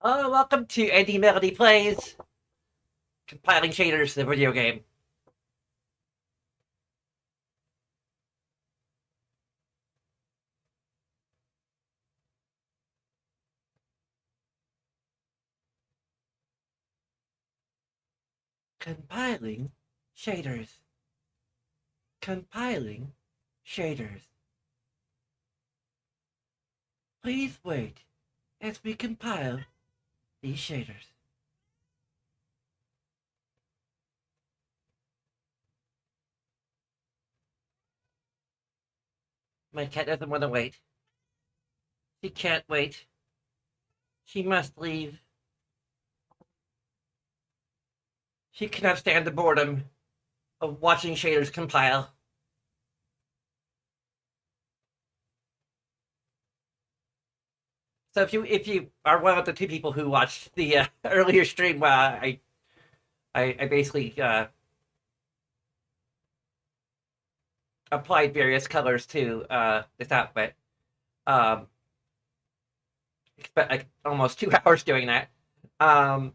Welcome to Endie Melody Plays, compiling shaders, the video game. Compiling shaders. Compiling shaders. Please wait as we compile these shaders. My cat doesn't want to wait. She can't wait. She must leave. She cannot stand the boredom of watching shaders compile. So if you are one of the two people who watched the earlier stream, I basically applied various colors to this outfit. Um, Spent like almost 2 hours doing that. Um,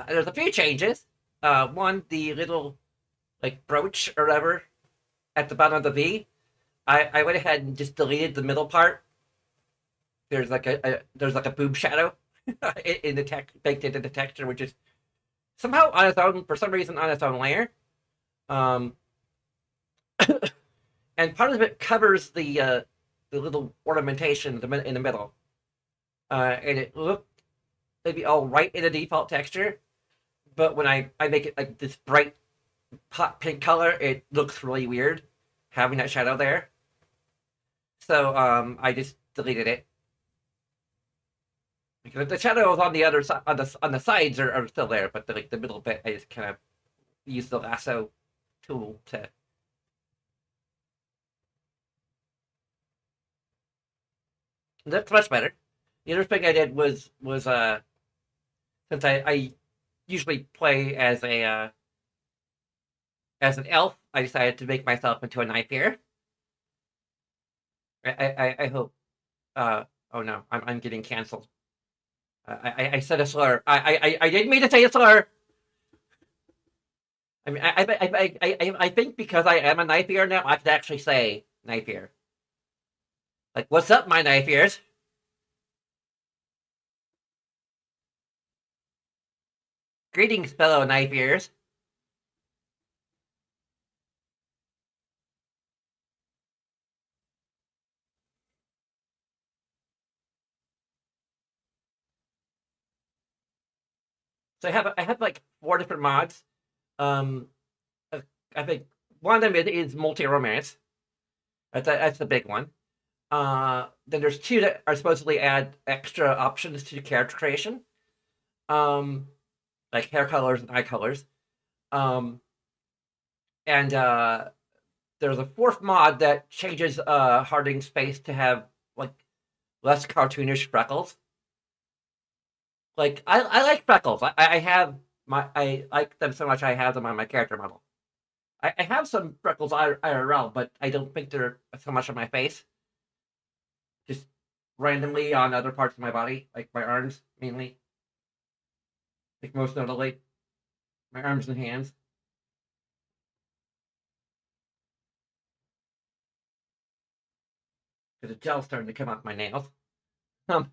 there's a few changes. One, the little like brooch or whatever at the bottom of the V. I went ahead and just deleted the middle part. There's like a boob shadow in the text baked into the texture, which is somehow on its own, for some reason, on its own layer. Um, and part of it covers the little ornamentation in the middle, and it looked maybe all right in the default texture, but when I make it like this bright hot pink color, it looks really weird having that shadow there. So I just deleted it because the shadows on the other side on the sides are still there, but the middle bit I just kind of use the lasso tool to. That's much better. The other thing I did was since I usually play as an elf, I decided to make myself into a knife here. I hope. Oh no, I'm getting canceled. I said a slur. I didn't mean to say a slur. I mean, I think because I am a knife ear now, I could actually say knife ear. Like, what's up, my knife ears? Greetings, fellow knife ears. So I have like 4 different mods. Um, uh, I think one of them is multi romance. That's the big one. Then there's two that are supposedly add extra options to character creation, um, like hair colors and eye colors. Um, and there's a fourth mod that changes Harding's face to have like less cartoonish freckles. Like I like freckles. I have I like them so much I have them on my character model. I have some freckles IRL, but I don't think they're so much on my face. Just randomly on other parts of my body, like my arms mainly, like most notably my arms and hands. Because the gel's starting to come off my nails. Um,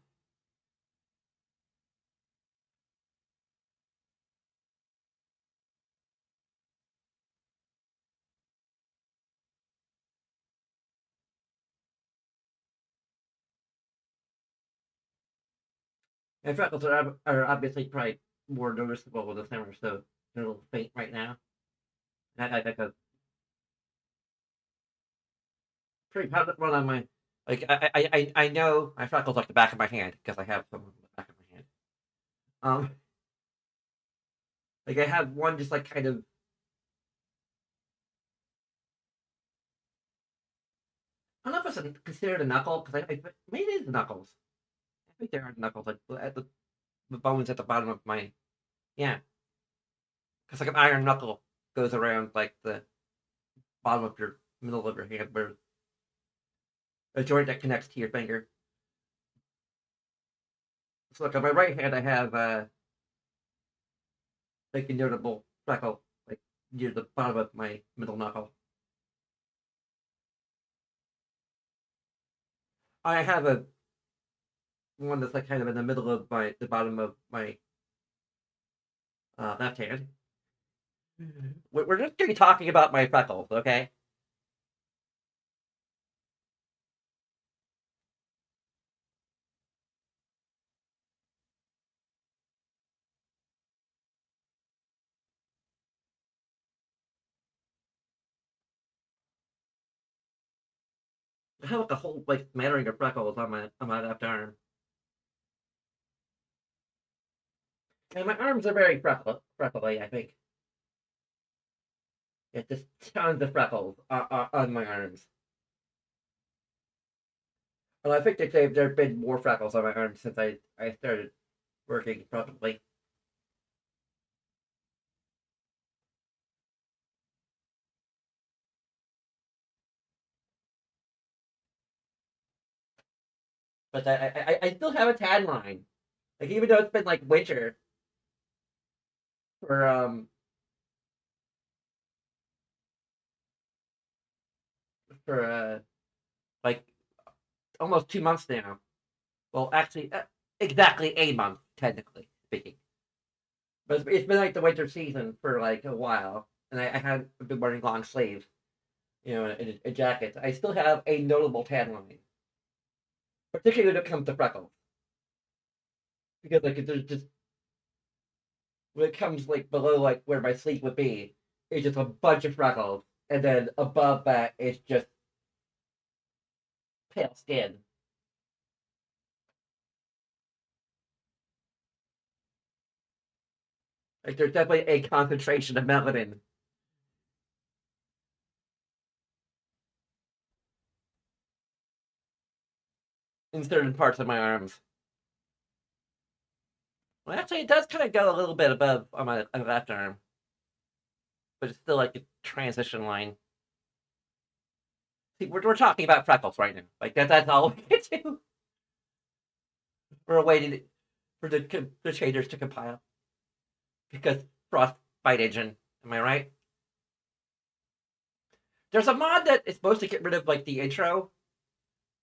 and freckles are obviously probably more noticeable with the summer, so they're a little faint right now. I think I'm pretty proud of one on my like I know my freckles like the back of my hand because I have some on the back of my hand. Um, like I have one just like kind of. I don't know if it's considered a knuckle because maybe it is knuckles. I think there are knuckles like at the bones at the bottom of my yeah, because like an iron knuckle goes around like the bottom of your middle of your hand, where a joint that connects to your finger. So like on my right hand, I have like a notable freckle, like near the bottom of my middle knuckle. I have a one that's like kind of in the middle of the bottom of my left hand. We're just gonna be talking about my freckles, okay? I have like a whole like smattering of freckles on my left arm, and my arms are very freckly. I think yeah, just tons of freckles on my arms. And I think they say there have been more freckles on my arms since I started working probably. But I still have a tan line. Like even though it's been like winter for for like almost 2 months now. Well, actually, exactly a month technically speaking. But it's been like the winter season for like a while, and I had been wearing long sleeves, and a jacket. I still have a notable tan line, particularly when it comes to freckles, because like there's just when it comes like below like where my sleeve would be, it's just a bunch of freckles, and then above that it's just pale skin. Like there's definitely a concentration of melanin in certain parts of my arms. Well, actually, it does kind of go a little bit above on my left arm, but it's still like a transition line. See, we're talking about freckles right now. Like that's all we can do. We're waiting for the shaders to compile because frostbite engine. Am I right? There's a mod that is supposed to get rid of like the intro,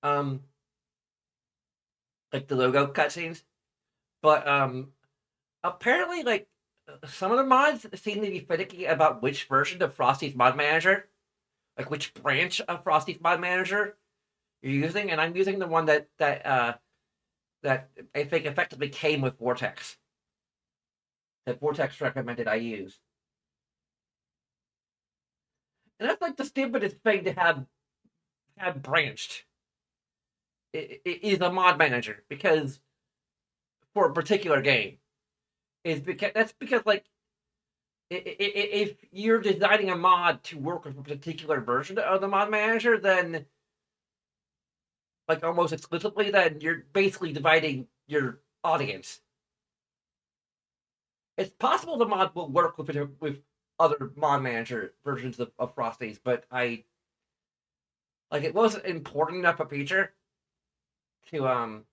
um, like the logo cutscenes, but apparently like some of the mods seem to be finicky about which version of Frosty's mod manager, like which branch of Frosty's mod manager you're using, and I'm using the one that I think effectively came with Vortex. That Vortex recommended I use. And that's like the stupidest thing to have branched. It is a mod manager because for a particular game is because that's because like if you're designing a mod to work with a particular version of the mod manager, then like almost exclusively, then you're basically dividing your audience. It's possible the mod will work with other mod manager versions of Frosties, but I like it wasn't important enough a feature to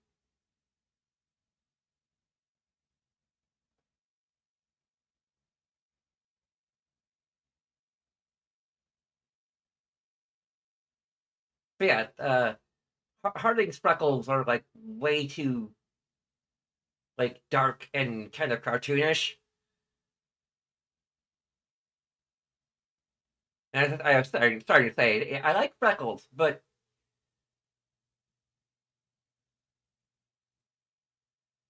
but yeah, Harding's freckles are like way too like dark and kind of cartoonish. And I was starting to say I like freckles, but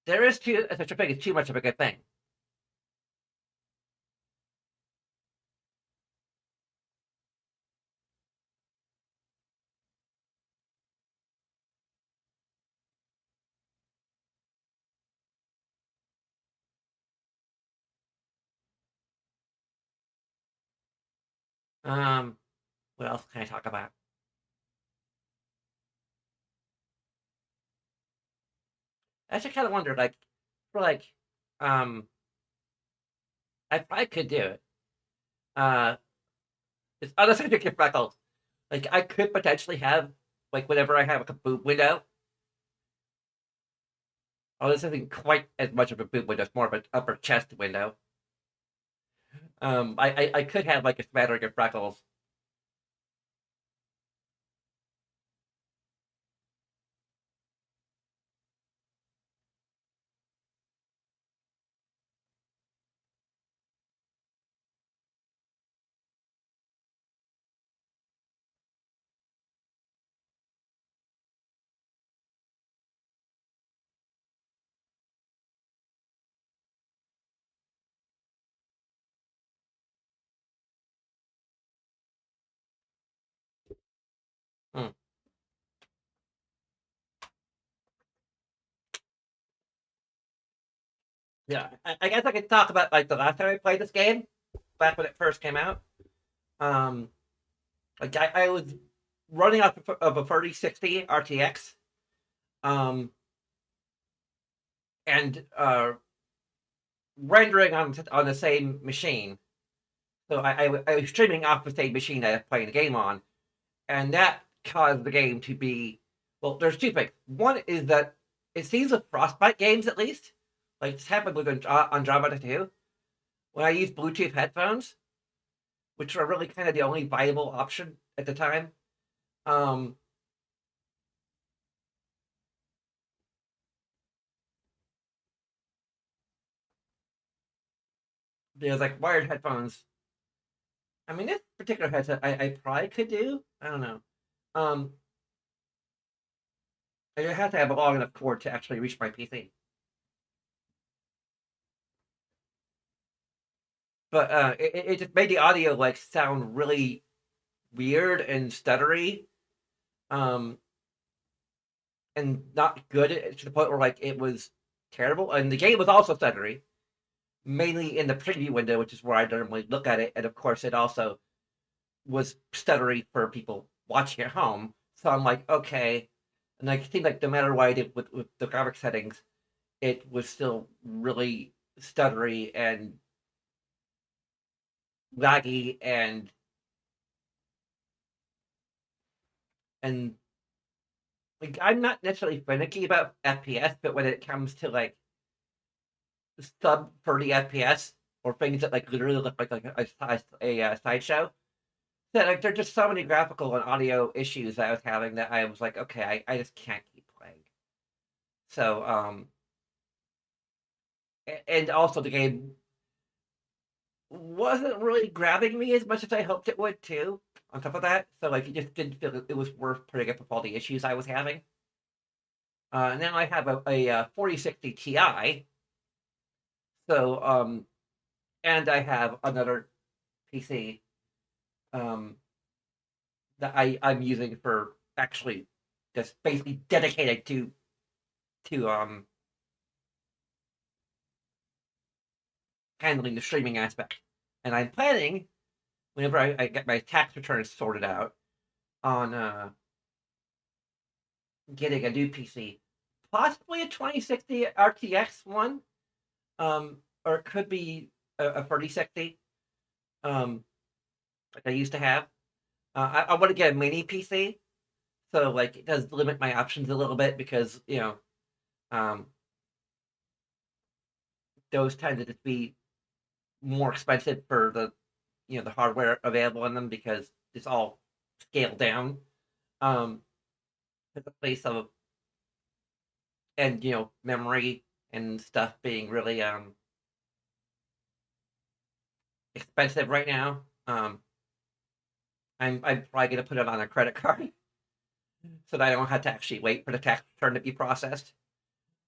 there is too such a thing as too much of a good thing. Um, what else can I talk about? I actually kind of wonder, like, for like, um, I could do it. Uh, it's honestly to get freckles. Like, I could potentially have like whenever I have like a boob window, Oh, this isn't quite as much of a boot window. It's more of an upper chest window. I could have like a smattering of freckles. Hmm. Yeah, I guess I could talk about like the last time I played this game, back when it first came out. Um, like I was running off of a 3060 RTX, um, and rendering on the same machine. So I was streaming off the same machine that I was playing the game on, and that caused the game to be, well. There's two things. One is that it seems with Frostbite games, at least, like this happened with Andromeda 2, when I used Bluetooth headphones, which were really kind of the only viable option at the time. Um, there's like wired headphones. I mean, this particular headset I probably could do. I don't know. Um, I have to have a long enough cord to actually reach my PC. But it just made the audio like sound really weird and stuttery, um, and not good to the point where like it was terrible. And the game was also stuttery, mainly in the preview window, which is where I normally look at it. And of course, it also was stuttery for people watching at home. So I'm like, okay. And I seemed like no matter what I did with the graphic settings, it was still really stuttery and laggy and like I'm not necessarily finicky about FPS, but when it comes to like sub 30 FPS or things that like literally look like a sideshow, that like there's just so many graphical and audio issues that I was having that I was like, okay, I just can't keep playing. So and also the game wasn't really grabbing me as much as I hoped it would too. On top of that, so like it just didn't feel it was worth putting up with all the issues I was having. Now I have a 4060 Ti, so and I have another PC um, that I'm using for actually just basically dedicated to handling the streaming aspect. And I'm planning, whenever I get my tax returns sorted out, on getting a new PC, possibly a 2060 RTX one, or it could be a 3060, like I used to have. I want to get a mini PC, so like it does limit my options a little bit because um, those tend to just be more expensive for the hardware available in them because it's all scaled down. Um, at the place of and memory and stuff being really expensive right now. I'm probably gonna put it on a credit card so that I don't have to actually wait for the tax return to be processed.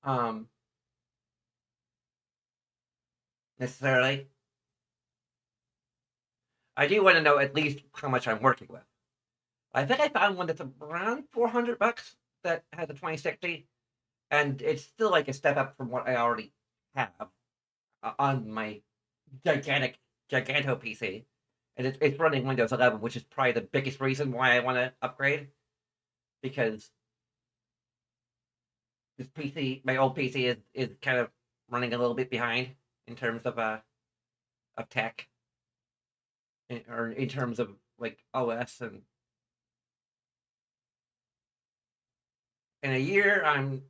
Um, necessarily. I do want to know at least how much I'm working with. I think I found one that's around $400 that has a 2060, and it's still like a step up from what I already have on my gigantic giganto PC, and it's running Windows 11, which is probably the biggest reason why I want to upgrade because this PC, my old PC, is kind of running a little bit behind in terms of tech, or in terms of like OS in a year,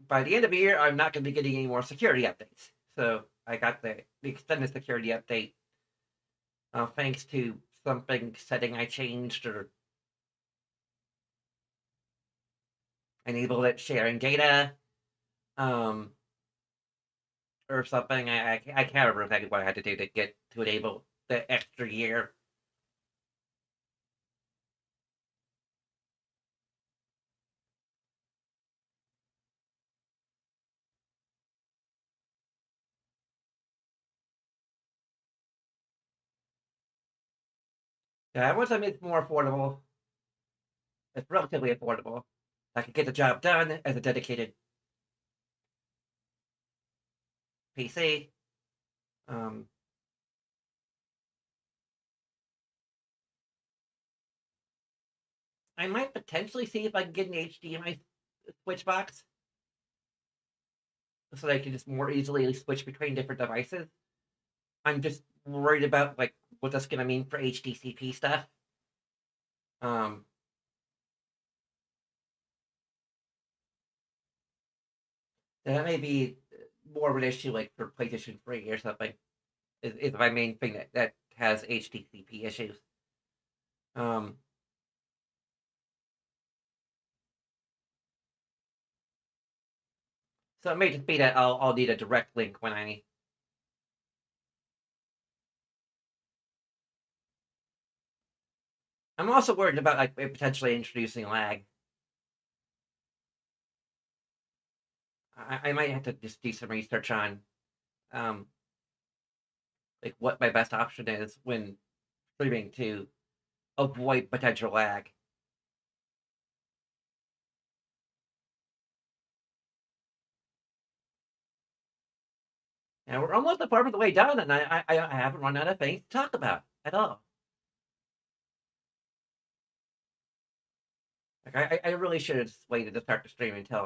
by the end of the year, I'm not going to be getting any more security updates. So I got the extended security update, thanks to something setting I changed or enabled it sharing data, um, or something. I can't remember exactly what I had to do to get to enable the extra year. Yeah, once I made it more affordable, it's relatively affordable. I could get the job done as a dedicated PC. Um, I might potentially see if I can get an HDMI switch box so that I can just more easily switch between different devices. I'm just worried about like what that's gonna mean for HDCP stuff. Um, that may be more of an issue like for PlayStation 3 or something. Is my main thing that has HDCP issues. Um, so it may just be that I'll need a direct link when I. I'm also worried about like potentially introducing lag. I might have to just do some research on um, like what my best option is when streaming to avoid potential lag. And we're almost a part of the way done, and I haven't run out of things to talk about at all. Like I really should have just waited to start the stream until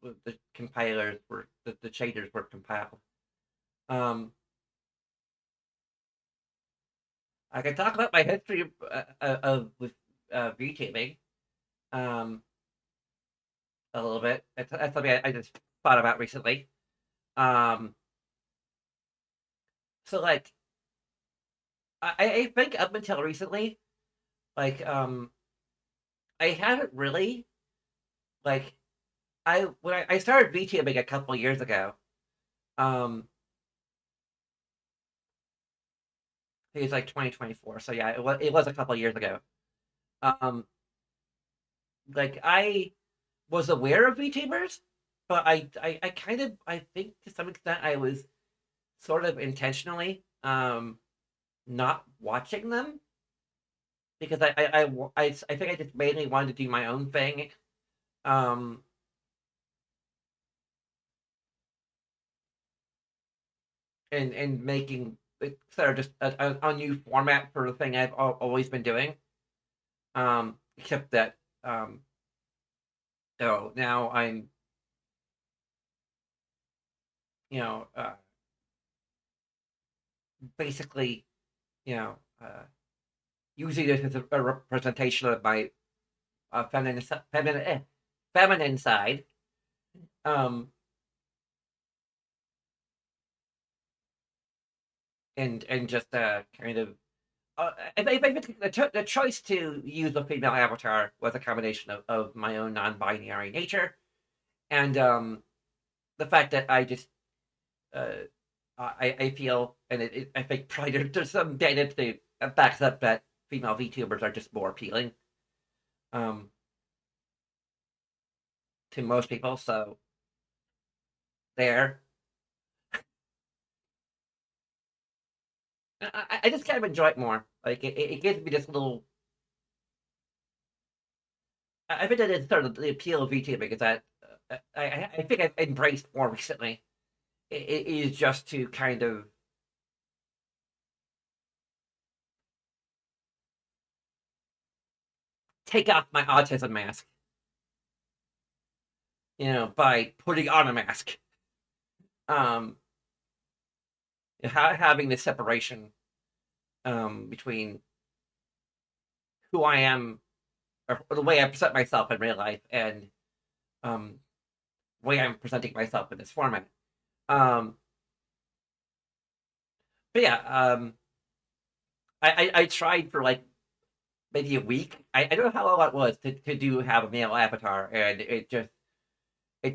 the compilers were the shaders were compiled. Um, I can talk about my history of with VTubing um, a little bit. That's something I just thought about recently. Um, so like I think up until recently, like I haven't really like I started VTubing a couple years ago. Um, it was like 2024, so yeah, it was a couple years ago. Um, like I was aware of VTubers, but I kind of I think to some extent I was sort of intentionally not watching them because I think I just mainly wanted to do my own thing. Um, and making it sort of just a new format for the thing I've always been doing. Except that oh now I'm you know basically you know using this as a representation of my feminine side. Um, and just kind of I think the choice to use a female avatar was a combination of my own non-binary nature and the fact that I just uh, I feel and I think probably there's some data that backs up that female VTubers are just more appealing um, to most people. So there, I just kind of enjoy it more. Like it gives me this little. I think that is sort of the appeal of VTubing is that I think I've embraced more recently. It is just to kind of take off my autism mask, by putting on a mask. Um, having this separation. between who I am, or the way I present myself in real life, and um, the way I'm presenting myself in this format. Um, but yeah, I tried for like maybe a week. I don't know how long it was to do have a male avatar, and it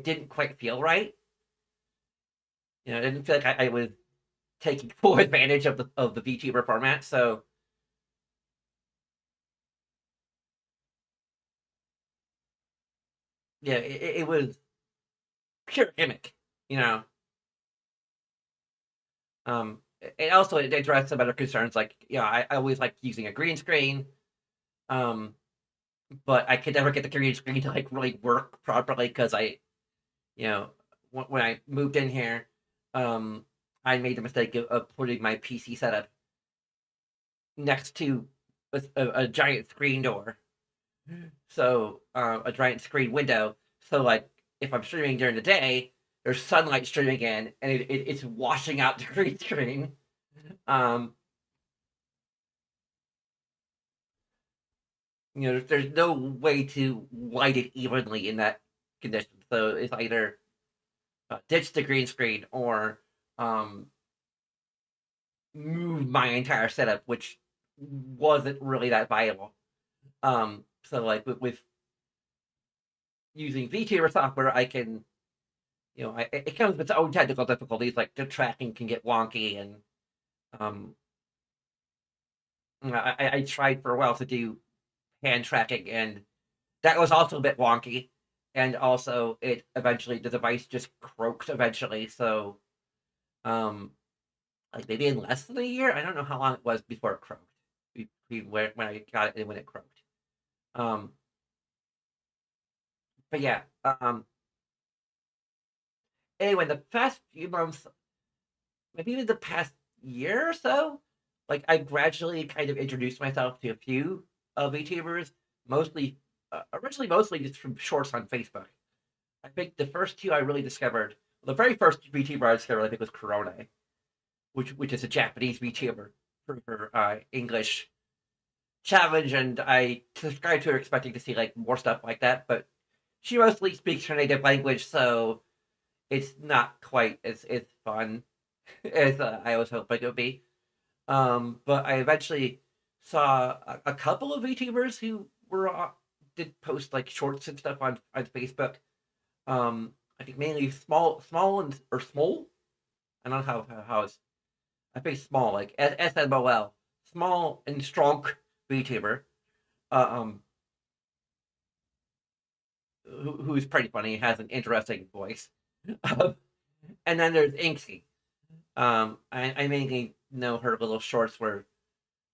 didn't quite feel right. You know, it didn't feel like I was taking full advantage of the VTuber format. So yeah, it was pure gimmick. You know, and also it addressed some other concerns like I always like using a green screen, um, but I could never get the green screen to like really work properly because you know when I moved in here, um, I made the mistake of putting my PC setup next to a giant screen door, so a giant screen window. So like if I'm streaming during the day, there's sunlight streaming in, and it's washing out the green screen. Um, there's no way to light it evenly in that condition. So it's either ditch the green screen or um, move my entire setup, which wasn't really that viable. So like with using VTuber software, I can it comes with its own technical difficulties. Like the tracking can get wonky, and um, I tried for a while to do hand tracking, and that was also a bit wonky. And also, it eventually the device just croaked eventually. So, um, like maybe in less than a year, I don't know how long it was before it croaked. Between when I got it and when it croaked. Um, but yeah. Anyway, the past few months, maybe even the past year or so, like I gradually kind of introduced myself to a few VTubers, mostly originally mostly just from shorts on Facebook. I think the first two I really discovered, the very first VTuber I discovered, I think was Corona, which is a Japanese VTuber for English challenge, and I subscribed to her expecting to see like more stuff like that, but she mostly speaks her native language, so it's not quite as fun as I was hoping it would be. But I eventually saw a couple of VTubers who were did post like shorts and stuff on Facebook. I think mainly small and or small. I don't know how it's. I think small like SMOL, small and strong VTuber. Uh, um, who's pretty funny, has an interesting voice. and then there's Inksy. I mainly know her little shorts where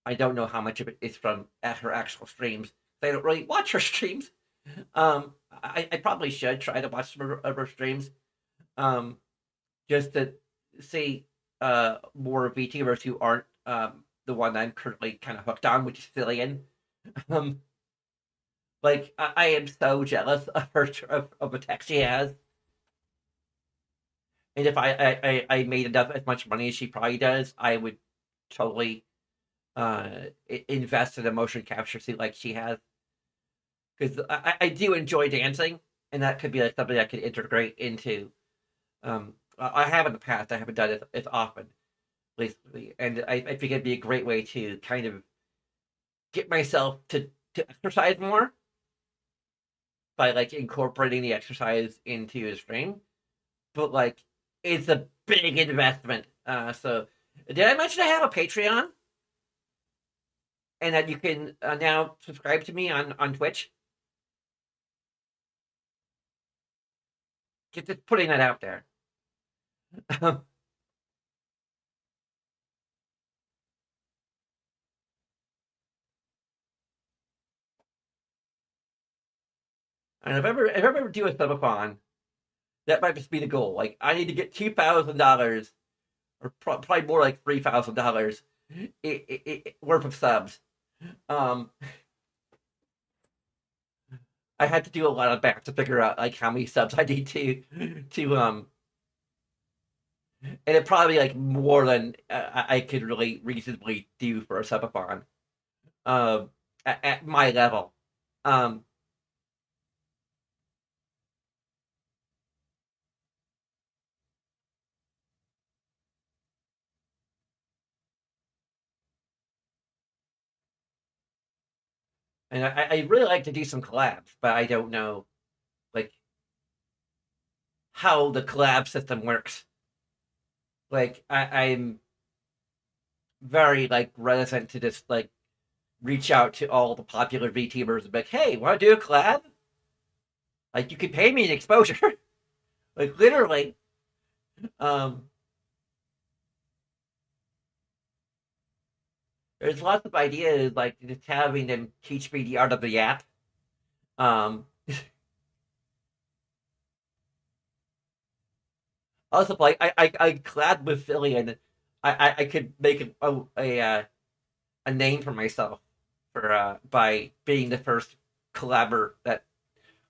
I don't know how much of it is from at her actual streams. I don't really watch her streams. I probably should try to watch some of her streams, um, just to see more VTubers who aren't the one I'm currently kind of hooked on, which is Cillian. Um, like I am so jealous of her of the tech she has, and if I made enough as much money as she probably does, I would totally uh invest in a motion capture suit like she has because I do enjoy dancing, and that could be like something I could integrate into. I have in the past. I haven't done it as often recently, and I think it'd be a great way to kind of get myself to exercise more by like incorporating the exercise into a stream. But like, it's a big investment. So did I mention I have a Patreon and that you can now subscribe to me on Twitch? Just putting that out there. And if I ever do a subathon, that might just be the goal. Like I need to get $2,000 or probably more like $3,000 worth of subs. Um, I had to do a lot of math to figure out like how many subs I need to and it probably like more than I could really reasonably do for a subathon, at my level. Um, and I really like to do some collabs, but I don't know like how the collab system works. Like I'm very like reticent to just like reach out to all the popular VTubers and be like, hey, want to do a collab? Like you could pay me an exposure, like literally. Um, there's lots of ideas like just having them teach me the art of the app. Um, also, like I collab with Philly, and I could make a name for myself for by being the first collabor that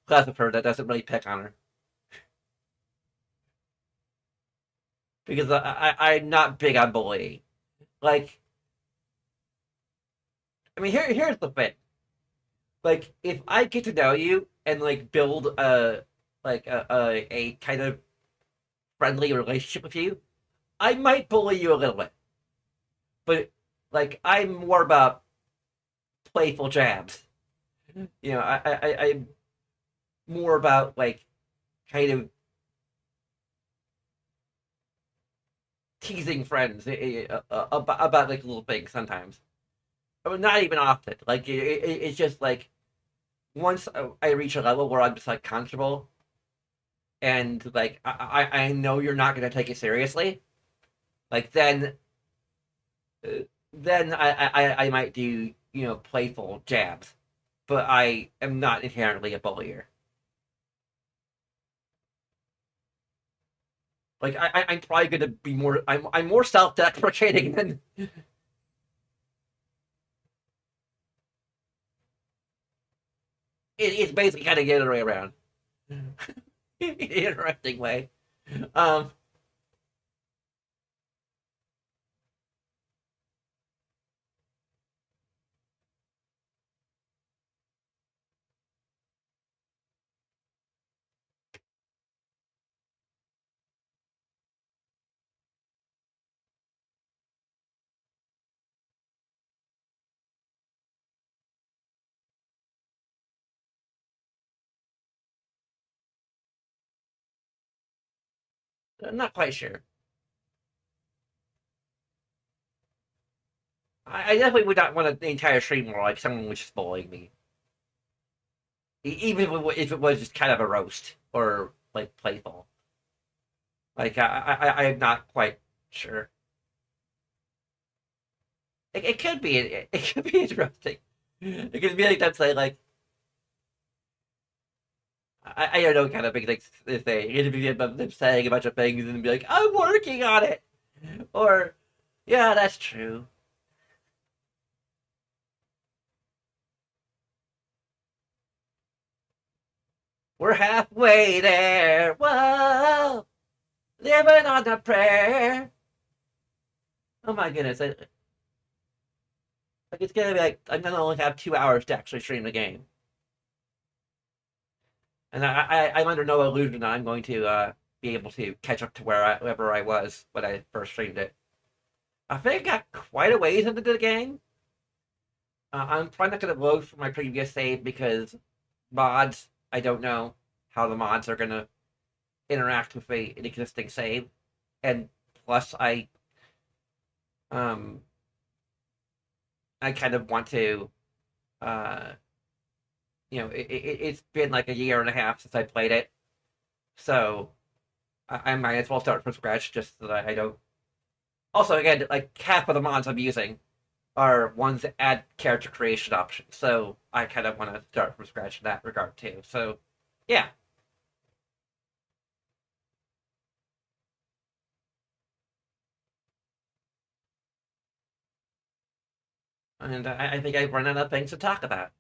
collab with her that doesn't really pick on her, because I'm not big on bullying. Like, I mean, here's the thing. Like, if I get to know you and like build a kind of friendly relationship with you, I might bully you a little bit, but like I'm more about playful jabs. You know, I'm more about like kind of teasing friends about like little things sometimes. I mean, not even often. Like it's just like once I reach a level where I'm just like comfortable and like I know you're not gonna take it seriously. Like uh, then I might do playful jabs, but I am not inherently a bullier. Like I'm probably gonna be more. I'm more self-deprecating than it's basically kind of the other way around. Interesting way. Um, I'm not quite sure. I definitely would not want the entire stream where like someone was just bullying me, even if it was just kind of a roast or like playful. Like I'm not quite sure. It could be it could be interesting. It could be like that's like I don't know what kind of big things they say. It could be about them saying a bunch of things and be like, I'm working on it, or yeah, that's true. We're halfway there. Whoa, living on a prayer. Oh my goodness! Like it's gonna be like I'm gonna only have 2 hours to actually stream the game, and I'm under no illusion that I'm going to be able to catch up to wherever I was when I first streamed it. I think I got quite a ways into the game. I'm probably not gonna load from my previous save because mods. I don't know how the mods are gonna interact with an existing save, and plus um I kind of want to uh it's been like a year and a half since I played it, so I might as well start from scratch just so that I don't. Also, again, like half of the mods I'm using are ones that add character creation options, so I kind of want to start from scratch in that regard too. So, yeah, and I think I've run out of things to talk about.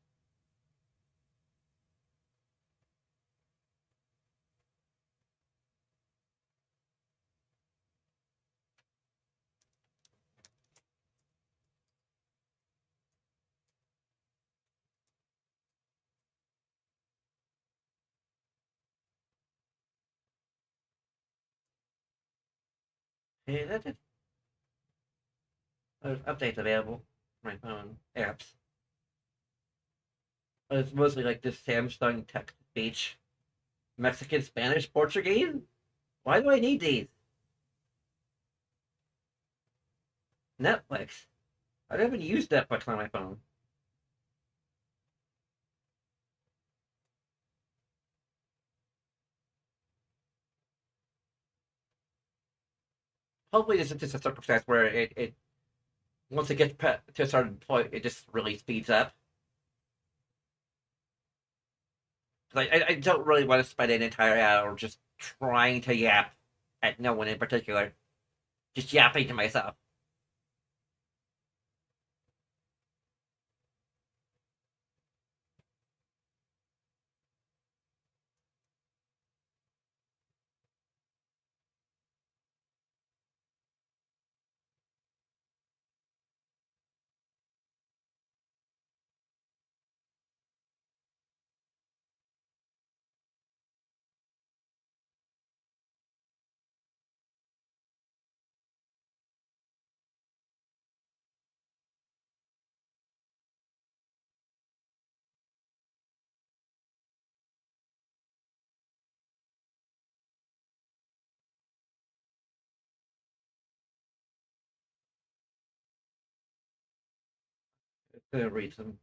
Yeah, that's it. There's updates available for my phone apps. But it's mostly like this Samsung text speech, Mexican, Spanish, Portuguese. Why do I need these? Netflix. I don't even use Netflix on my phone. Hopefully, this is just a circumstance where it once it gets to a certain point, it just really speeds up. Like I don't really want to spend an entire hour just trying to yap at no one in particular, just yapping to myself. For a reason.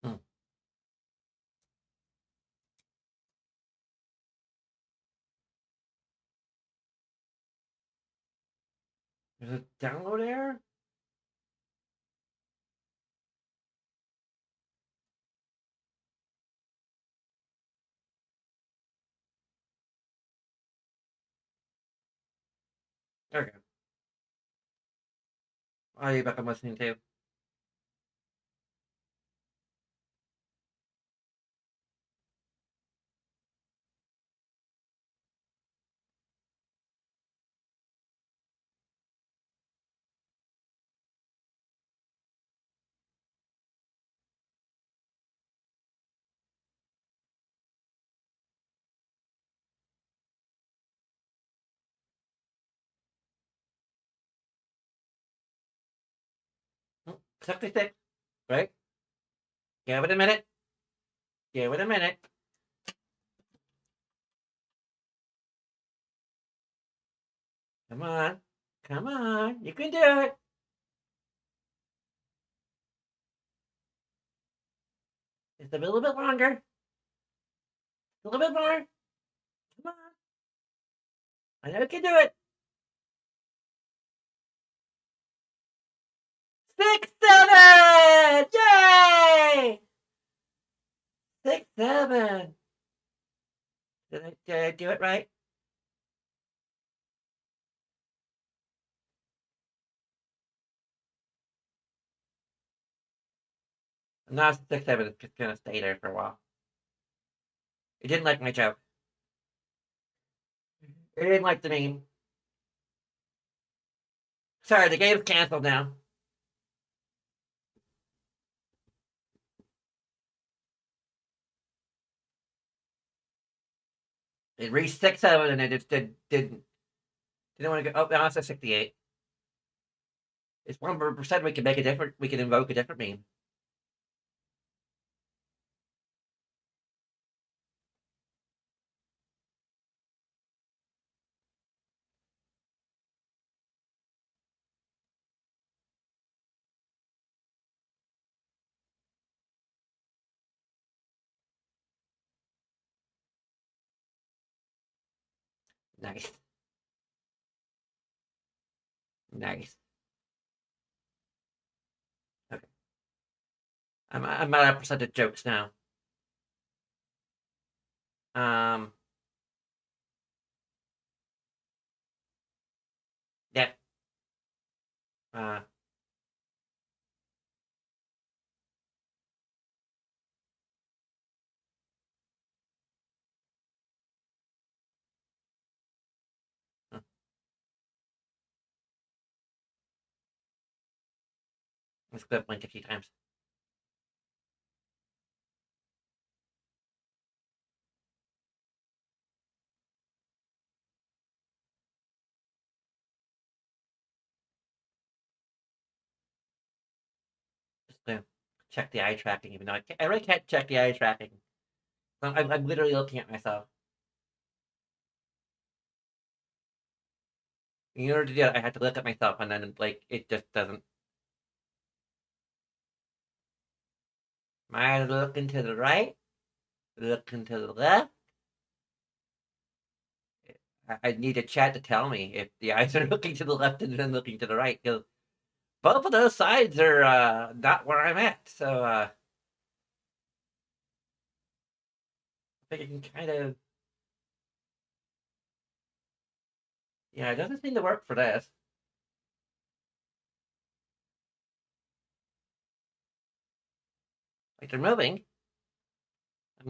Hmm. There's a download error. Okay. I'll be back. I'm listening to. Oh, 66. Right. Give it a minute. Give it a minute. Come on. Come on. You can do it. Just a little bit longer. A little bit more. Come on. I know you can do it. 6, 7. Yay! 6, 7. Did I do it right? No, 6, 7 is just gonna stay there for a while. It didn't like my joke. It didn't like the meme. Sorry, the game's canceled now. It reached 6-7, and it just didn't want to go. Oh, now it's at 68. It's 1%. We can make a different. We can invoke a different meme. Nice, nice. Okay, I'm at a percent of jokes now. Um, yeah. Uh, let's go blink a few times. Just to check the eye tracking, even though I really can't check the eye tracking. I'm literally looking at myself. In order to do it, I have to look at myself, and then like it just doesn't. Am I looking to the right? Looking to the left? I need a chat to tell me if the eyes are looking to the left and then looking to the right, because both of those sides are not where I'm at. So I think I can kind of. Yeah, it doesn't seem to work for this. Like they're moving.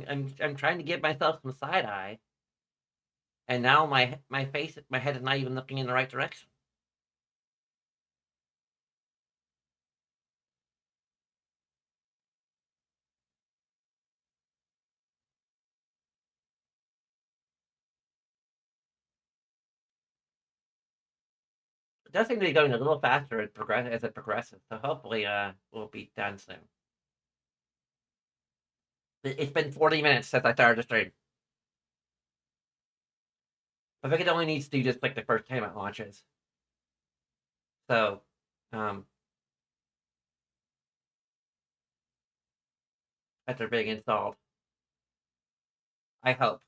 I'm trying to give myself some side eye, and now my head is not even looking in the right direction. It does seem to be going a little faster as it progresses. So hopefully, we'll be done soon. It's been 40 minutes since I started the stream. I think it only needs to do just like the first time it launches. So, um, after being installed, I hope,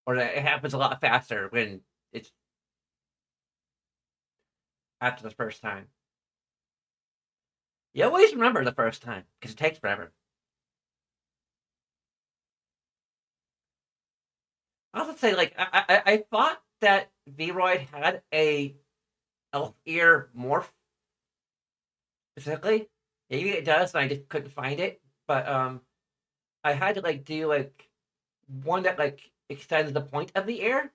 or that it happens a lot faster when it's after the first time. You always remember the first time because it takes forever. I also say, like, I thought that Vroid had a elf ear morph specifically. Maybe it does, and I just couldn't find it. But I had to like do like one that like extends the point of the ear,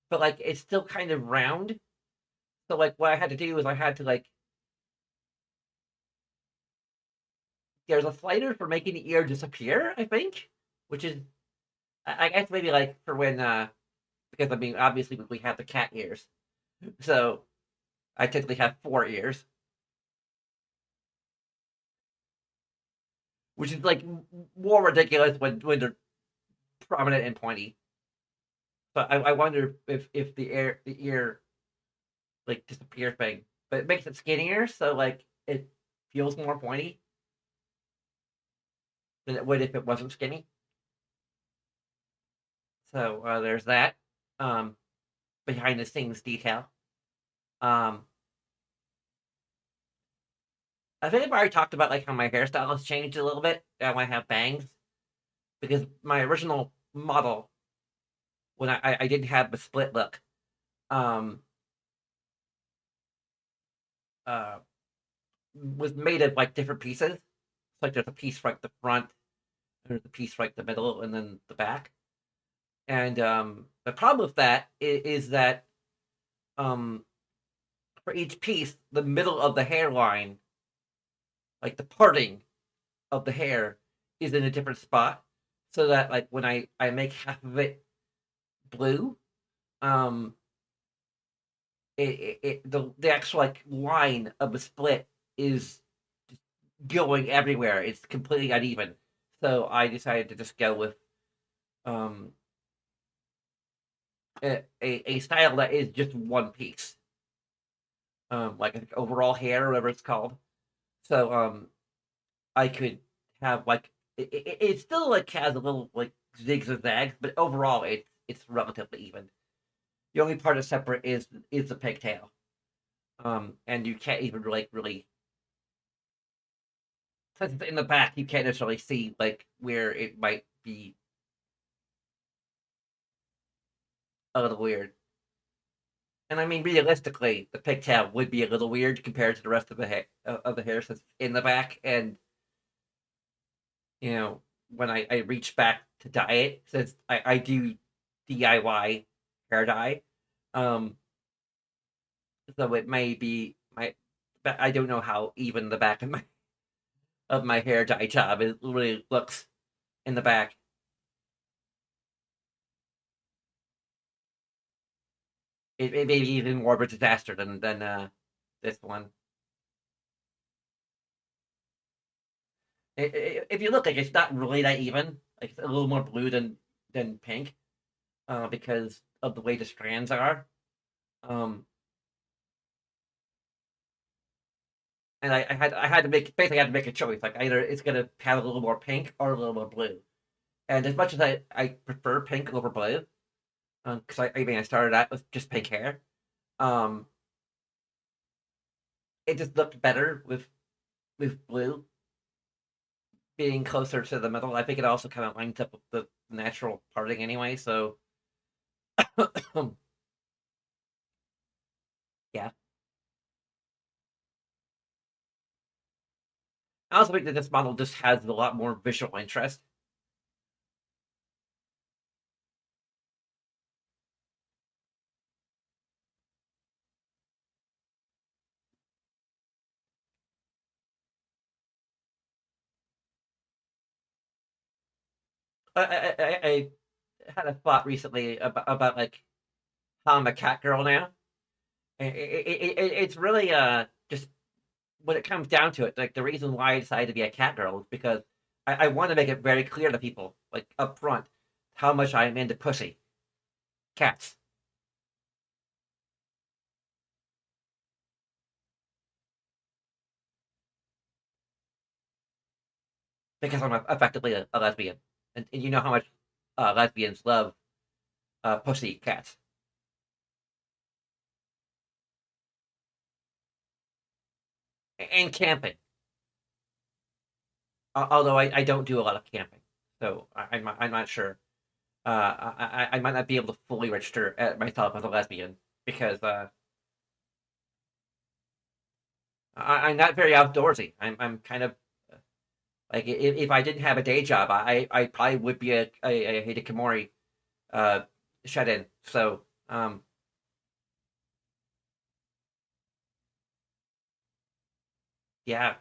but like it's still kind of round. So like what I had to do is I had to like there's a slider for making the ear disappear, I think, which is I guess maybe like for when because I mean obviously we have the cat ears, so I typically have 4 ears, which is like more ridiculous when they're prominent and pointy. But I wonder if the ear like disappear thing, but it makes it skinnier, so like it feels more pointy than it would if it wasn't skinny. So there's that um, behind the scenes detail. Um, I think I've already talked about like how my hairstyle has changed a little bit. Now I have bangs because my original model when I didn't have the split look um, uh, was made of like different pieces. It's like there's a piece right the front, there's a piece right the middle, and then the back. And the problem with that is that um, for each piece, the middle of the hairline, like the parting of the hair, is in a different spot. so that like when I make half of it blue, um, the actual like line of the split is going everywhere. It's completely uneven. So I decided to just go with um a style that is just one piece, like I think overall hair, whatever it's called. So I could have like it still like has a little like zigs and zags, but overall it's relatively even. The only part that's separate is the pigtail, and you can't even like really since it's in the back, you can't necessarily see like where it might be a little weird. And I mean, realistically, the pigtail would be a little weird compared to the rest of the hair since it's in the back. And you know, when I reach back to dye it, since I do DIY hair dye, um, so it may be my, but I don't know how even the back of my hair dye job it really looks in the back. It may be even more of a disaster than this one. If you look, like it's not really that even. Like it's a little more blue than pink, because of the way the strands are. Um, and I had to make basically I had to make a choice. Like either it's gonna have a little more pink or a little more blue. And as much as I prefer pink over blue, because I mean I started out with just pink hair. Um, it just looked better with blue being closer to the middle. I think it also kind of lines up with the natural parting anyway. So yeah, I also think that this model just has a lot more visual interest. I had a thought recently about like how I'm a cat girl now. It's really just when it comes down to it, like the reason why I decided to be a cat girl is because I want to make it very clear to people, like up front, how much I am into pussy cats. Because I'm effectively a lesbian, and you know how much lesbians love pussy cats and camping. Although I don't do a lot of camping, so I'm not sure. I might not be able to fully register myself as a lesbian because I'm not very outdoorsy. I'm kind of like if I didn't have a day job, I probably would be a hikikomori uh, shut in. So yeah,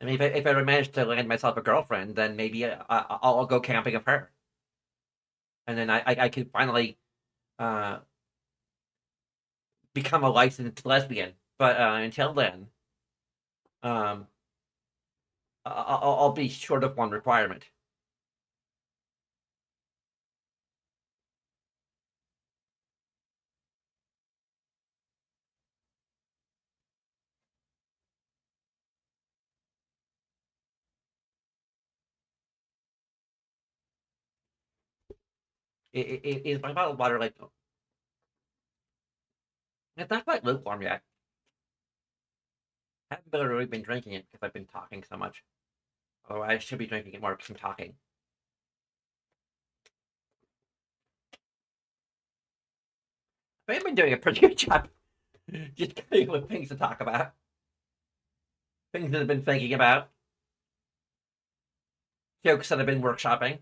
I mean if I ever manage to land myself a girlfriend, then maybe I'll go camping with her, and then I could finally uh, become a licensed lesbian. But until then, um, I'll be short of one requirement. Is my bottled water like it's not quite lukewarm yet. I haven't really been drinking it because I've been talking so much. Although I should be drinking it more because I'm talking. I've been doing a pretty good job just coming up with things to talk about, things that I've been thinking about, jokes that I've been workshopping.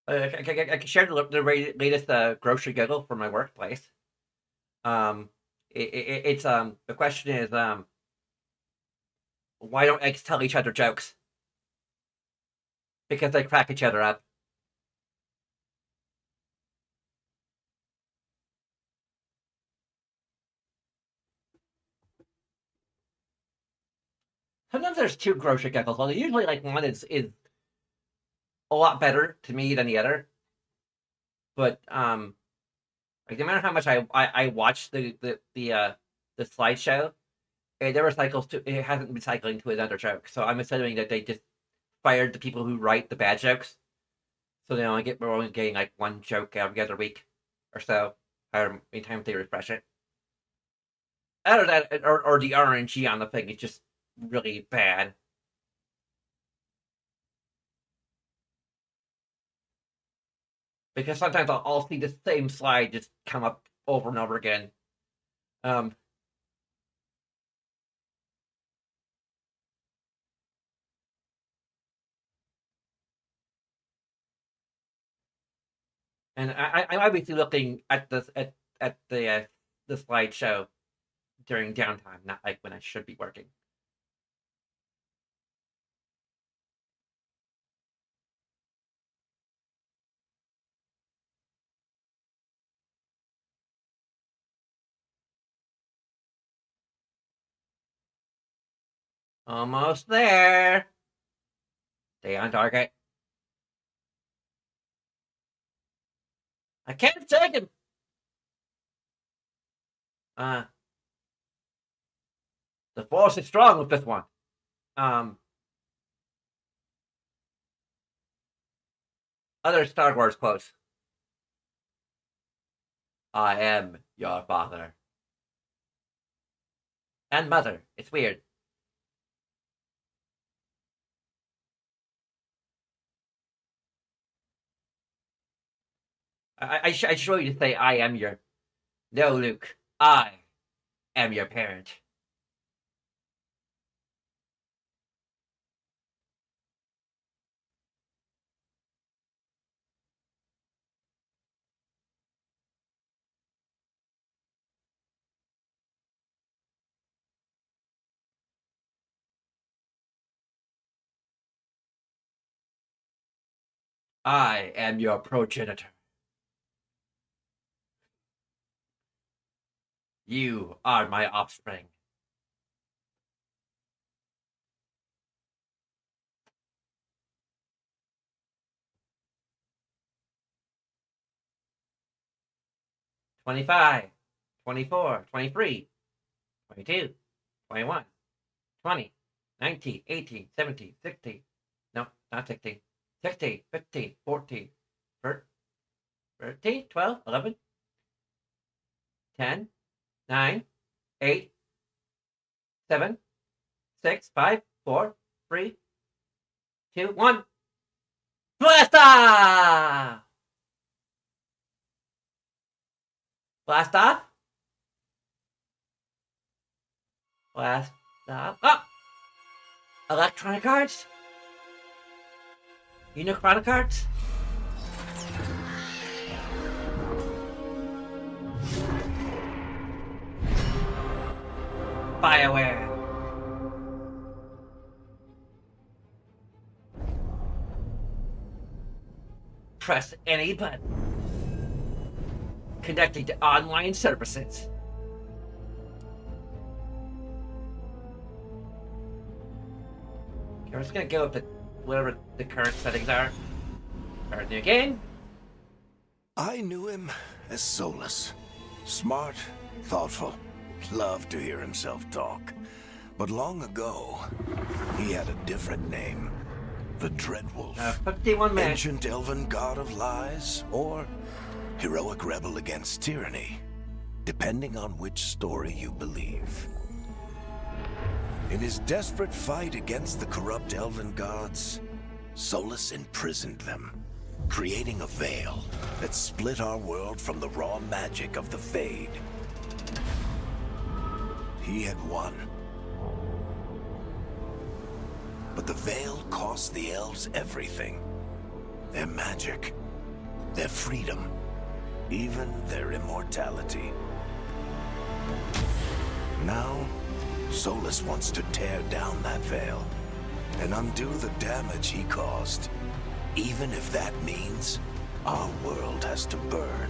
I can share the latest grocery giggle for my workplace. It's the question is why don't eggs tell each other jokes? Because they crack each other up. Sometimes there's two grocery giggles. Well, usually like one is a lot better to me than the other. But like no matter how much I watch the slideshow, it never cycles to. It hasn't been cycling to another joke. So I'm assuming that they just fired the people who write the bad jokes. So we're only getting like one joke every other week or so, however many times they refresh it. Either that or the RNG on the thing is just really bad. Because sometimes I'll see the same slide just come up over and over again. Um, and I'm obviously looking at the slideshow during downtime, not like when I should be working. Almost there. Stay on target. I can't take him. Uh, the force is strong with this one. Other Star Wars quotes. I am your father. And mother. It's weird. I show you to say I am your. No, Luke. I am your parent. I am your progenitor. You are my offspring. "25, 24, 23, 22, 21, 20, 19, 18, 17, 16. No, not 16. 16, 15, 14, 13, 12, 11, 10, 9, 8, 7, 6, 5, 4, 3, 2, 1. Blast off! Blast off? Blast off. Oh! Electronic arts? Unichronic arts? BioWare. Press any button. Connecting to online services. Okay, we're just gonna go with whatever the current settings are. Start new game. I knew him as Solus. Smart, thoughtful, loved to hear himself talk. But long ago, he had a different name. The Dreadwolf. 51 minutes. Ancient elven god of lies, or heroic rebel against tyranny, depending on which story you believe. In his desperate fight against the corrupt elven gods, Solus imprisoned them, creating a veil that split our world from the raw magic of the Fade. He had won. But the veil cost the elves everything. Their magic, their freedom, even their immortality. Now, Solus wants to tear down that veil and undo the damage he caused, even if that means our world has to burn.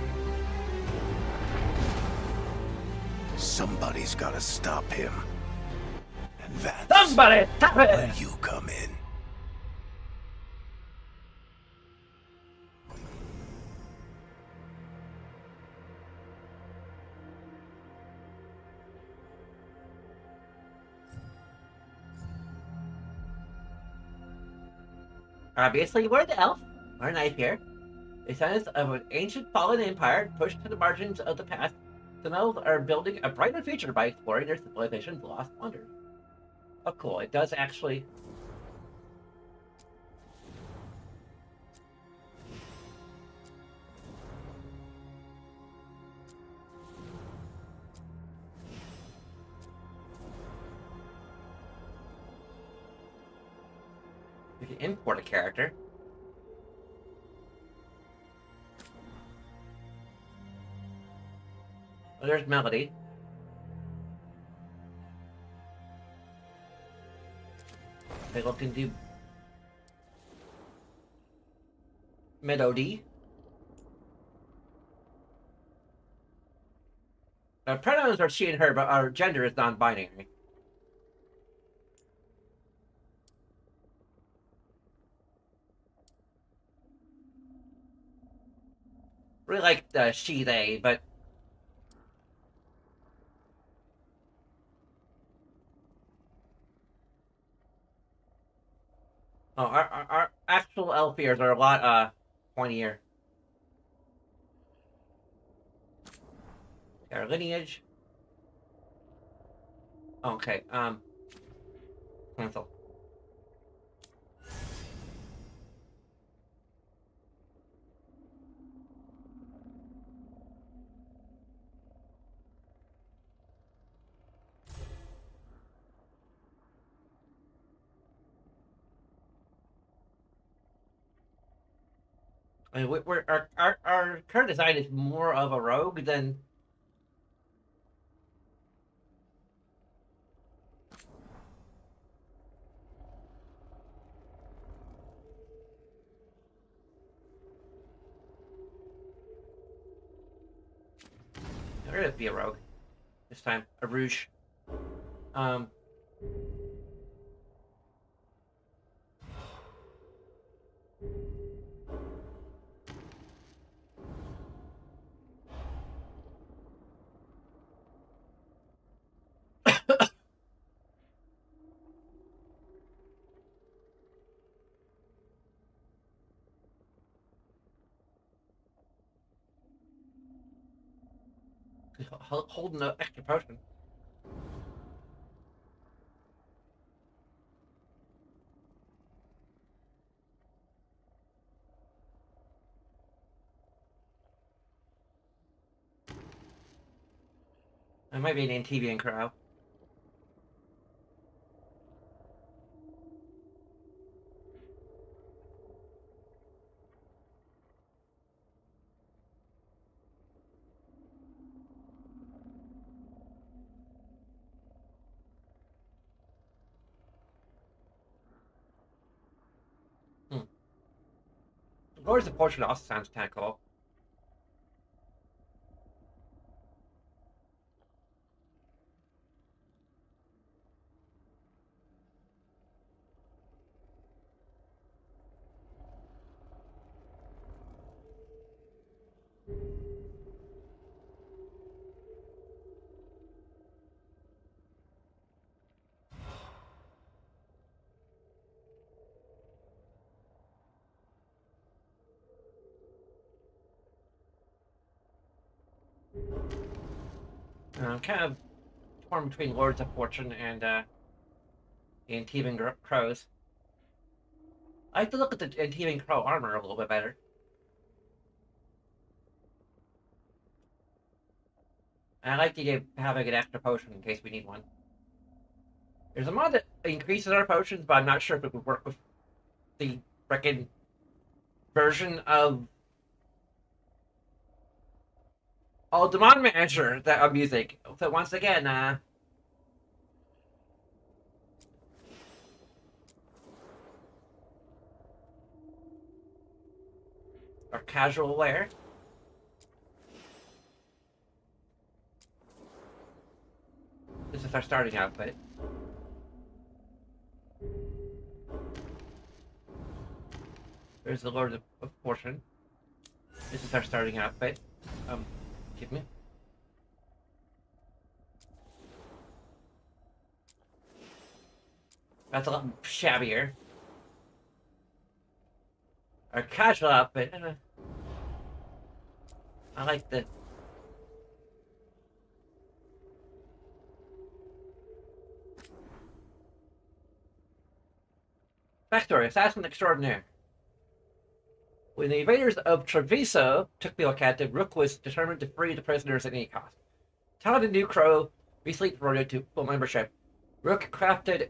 Somebody's gotta stop him. And that's Somebody stop it! where you come in. Obviously, we're the elf. We're knife here. Descendants of an ancient fallen empire pushed to the margins of the past. The elves are building a brighter future by exploring their civilization's lost wonders. Oh, cool. It does actually. We can import a character. Oh, there's Melody. They look into Melody. Pronouns are she and her, but our gender is non-binary. Really like the she, they, but oh, our actual elf ears are a lot pointier. Our lineage. Okay, cancel. I mean, our current design is more of a rogue than. We're gonna be a rogue this time. A rouge. Um. Holding the extra potion. It might be an Antivian crow. Hmm. Lords of Fortune also sounds kind of cool. Kind of torn between Lords of Fortune and Antivian crows. I have to look at the Antivian crow armor a little bit better. And I like the idea of having an extra potion in case we need one. There's a mod that increases our potions, but I'm not sure if it would work with the frickin' version of Oh, demand manager that of music. So once again, our casual wear. This is our starting outfit. There's the Lord of Fortune. This is our starting outfit. Excuse me. That's a lot shabbier. Our casual outfit. I like the backstory. Assassin extraordinaire. When the invaders of Treviso took Bill captive, Rook was determined to free the prisoners at any cost. Talented new crow, recently promoted to full membership, Rook crafted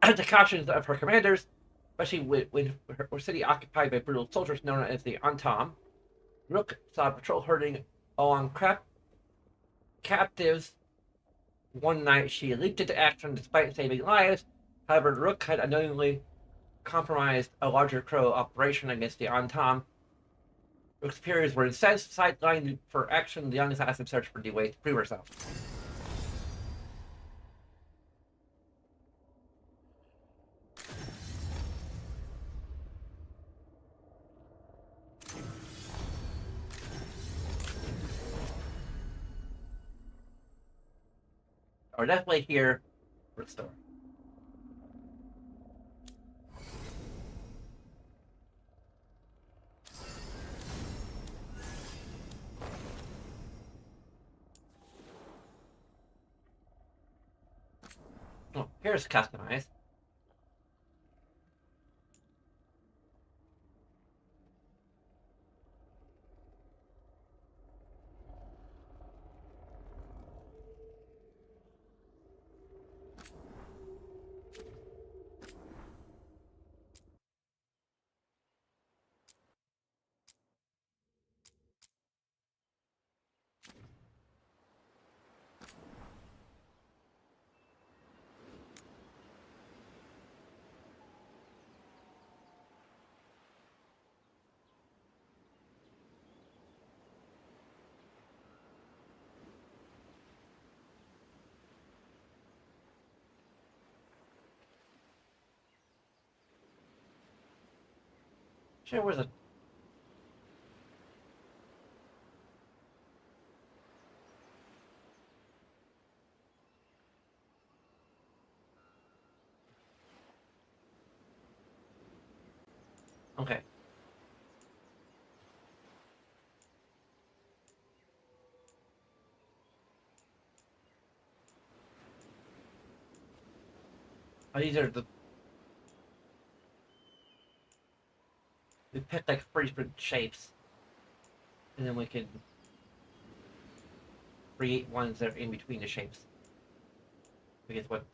the cautions of her commanders, especially when her city occupied by brutal soldiers known as the Antam. Rook saw a patrol herding along captives. One night, she leaped into action despite saving lives. However, Rook had unknowingly compromised a larger crow operation against the Antam. Rook's superiors were instead sidelined for action. The young assassin searched for new ways to prove herself. Or definitely here for the story. Oh, here's customized. Sure, where's a okay. Oh, these are the we picked like 3 different shapes, and then we can create ones that are in between the shapes. I guess what.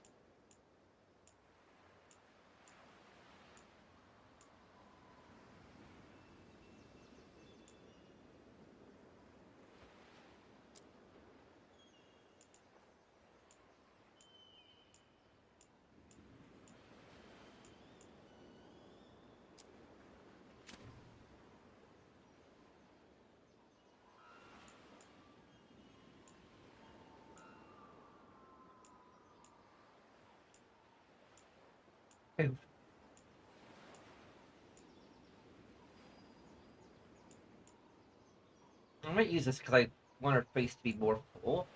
Okay. I might use this because I want her face to be more full.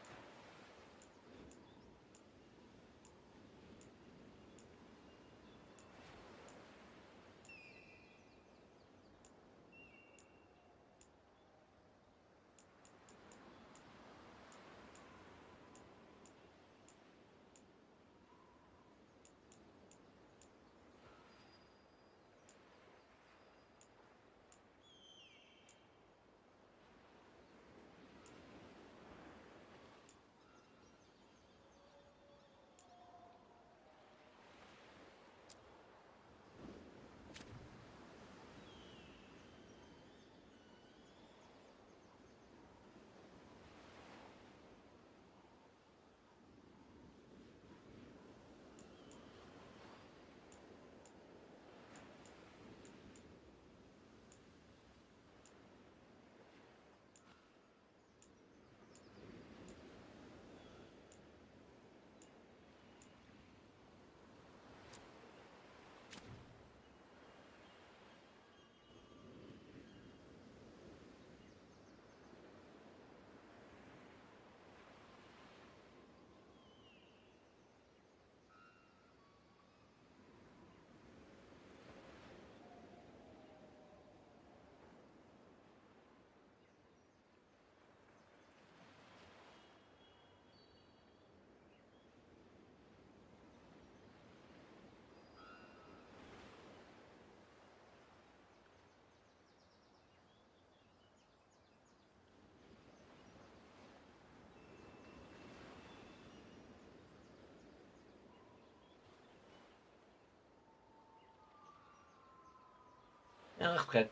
Yeah, that's good.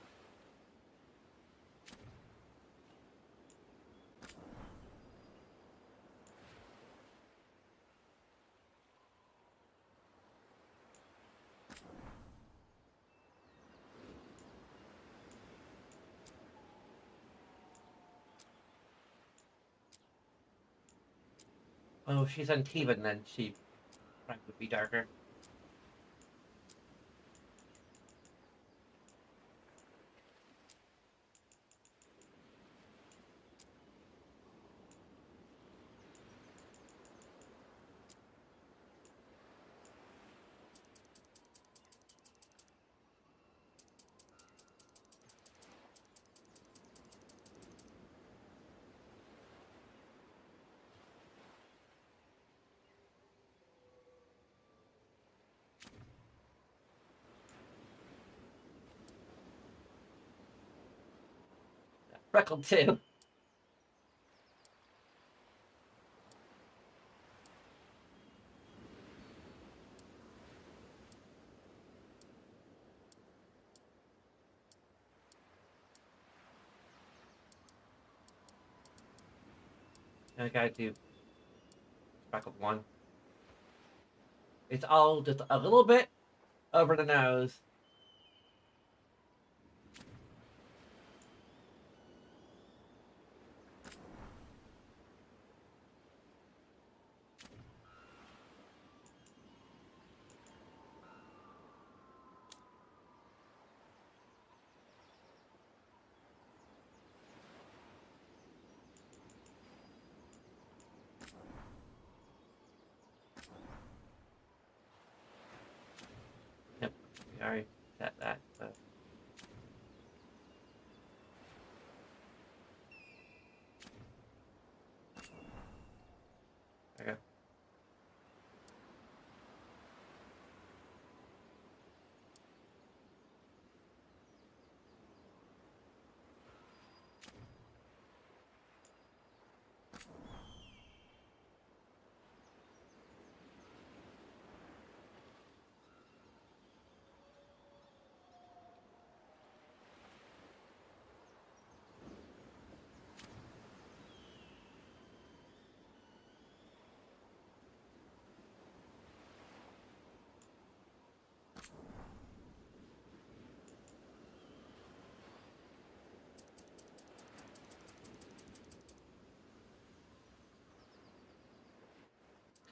Oh, if she's uneven, then she probably would be darker. Freckled too. I gotta do speckled one. It's all just a little bit over the nose. Yep, we already set that. So. There we go.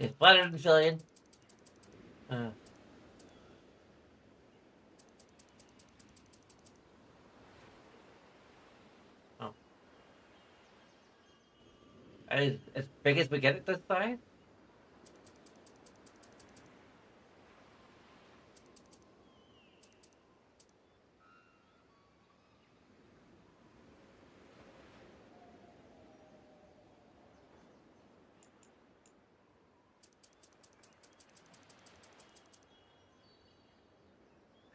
It's flatter than Fillion. Uh, oh. As big as we get at this size?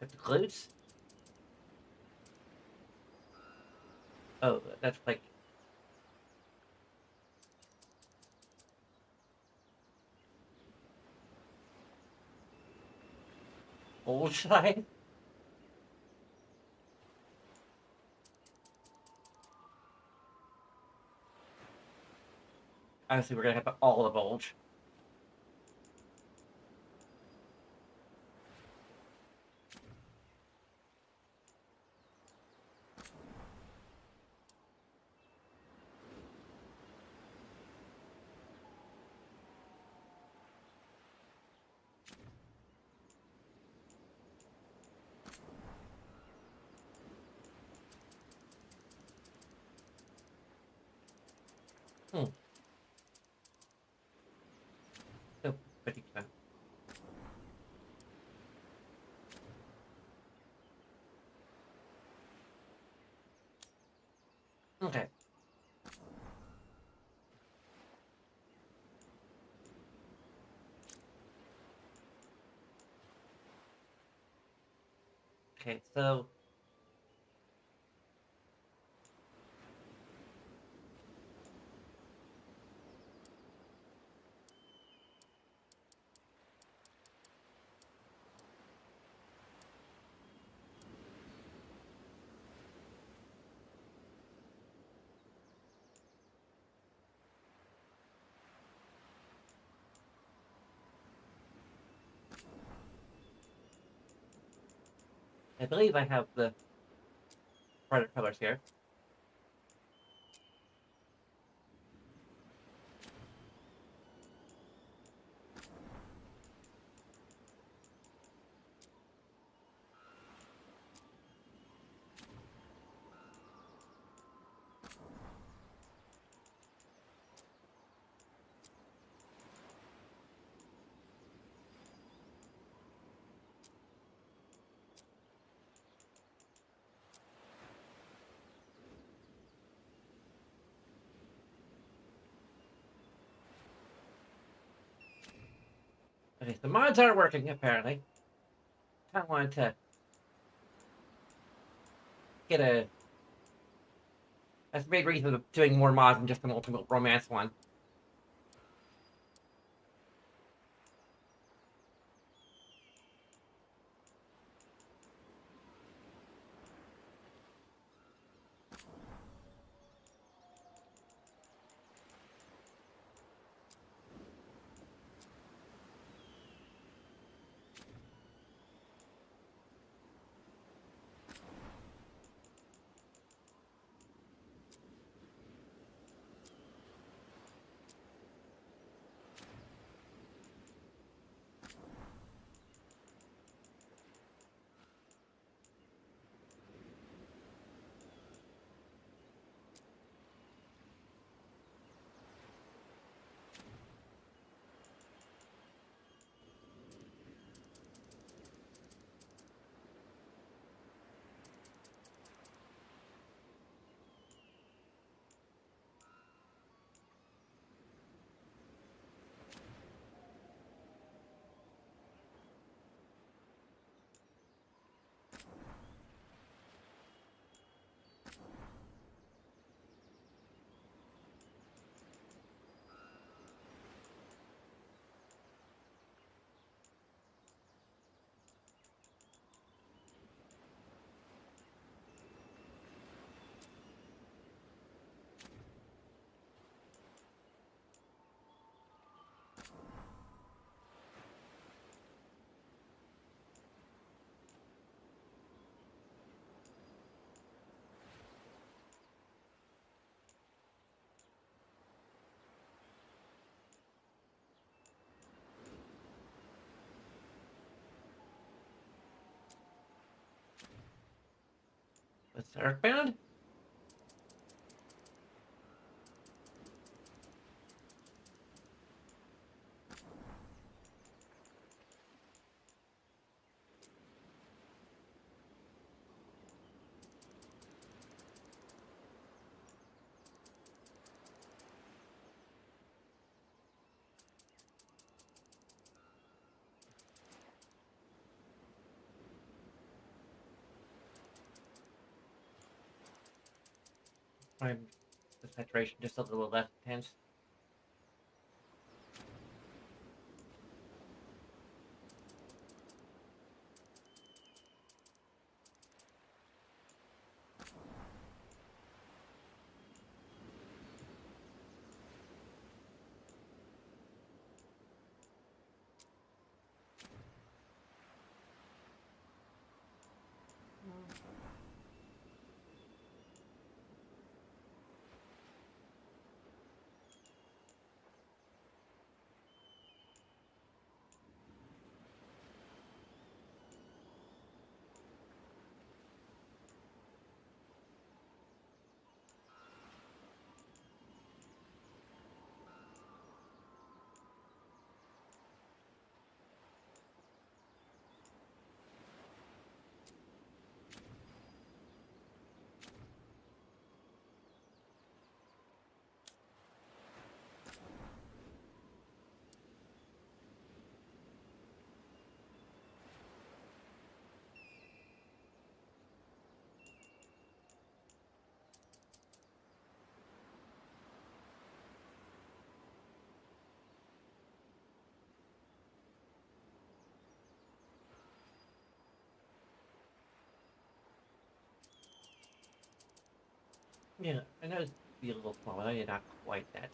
At the glutes? Oh, that's like old size. Obviously, we're gonna have all the bulge. Hmm. So, 50%. Okay. Okay, so I believe I have the brighter colors here. Okay, the mods are working apparently. Kind of wanted to get a. That's the main reason of doing more mods than just an ultimate romance one. What's Earthbound? I'm the saturation just a little less intense. Yeah, I know it's be a little small, but I not quite that.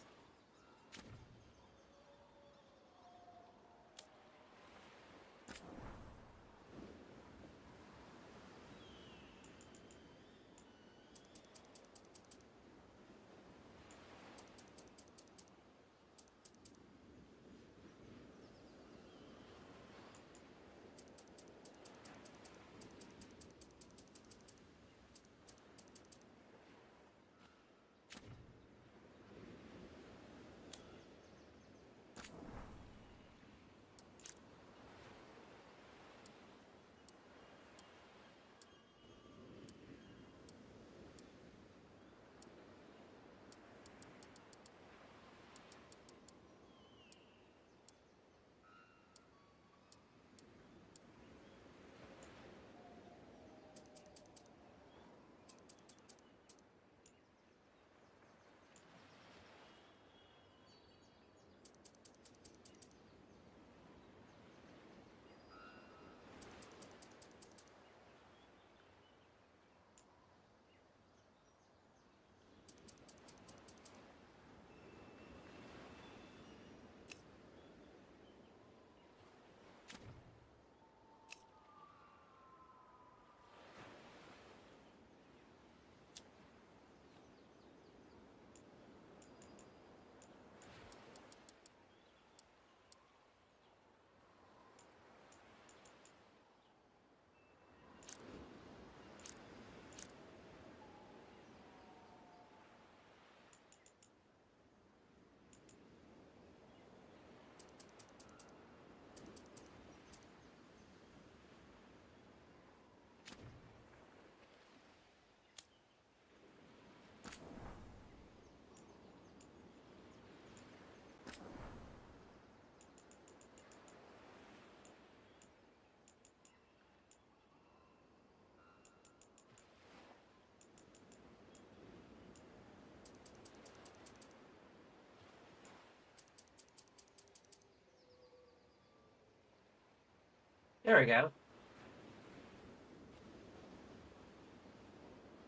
There we go.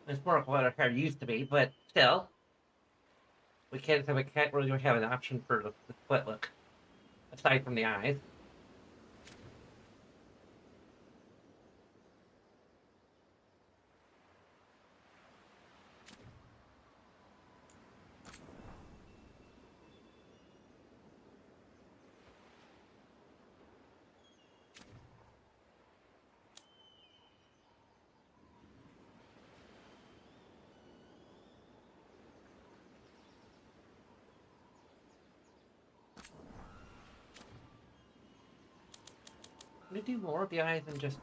It's more like what our hair used to be, but still, we can't really have an option for the split look aside from the eyes. Can we do more of the eyes than just?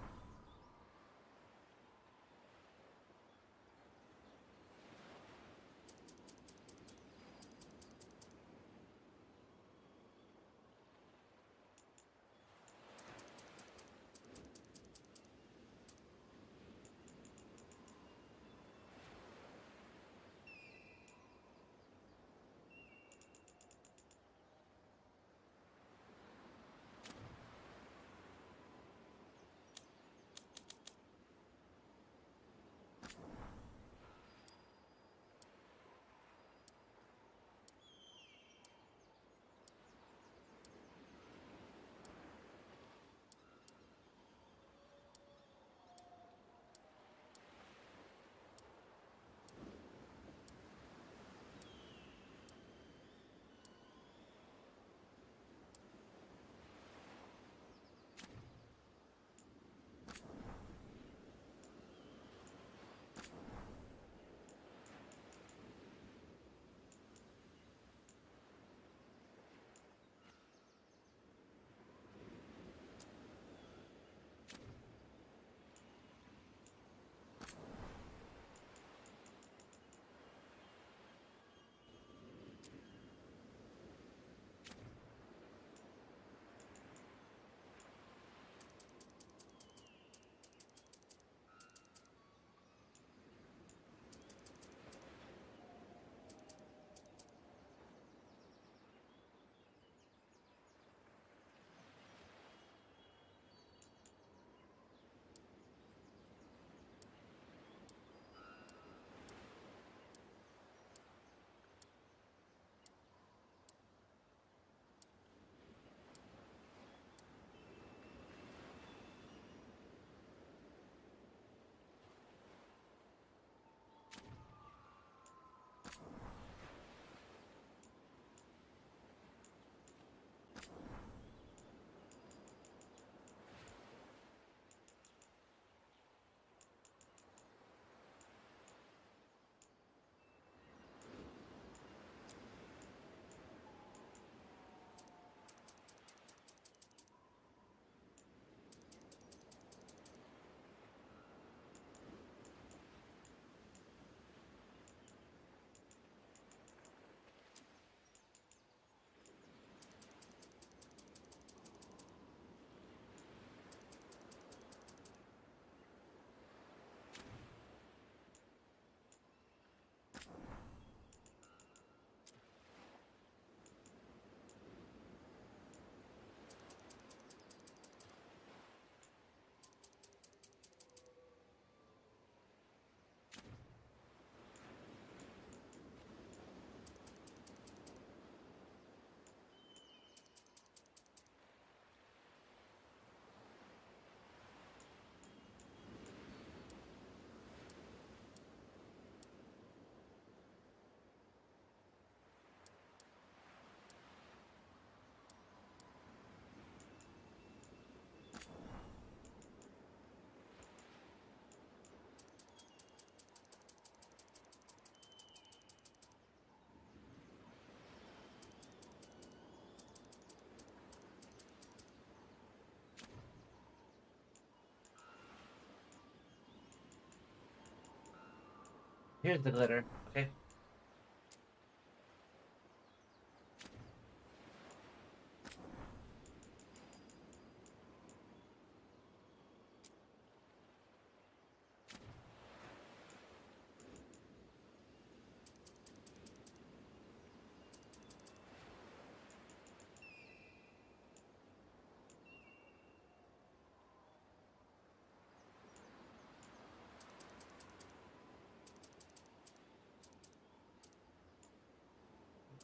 Here's the glitter. Okay.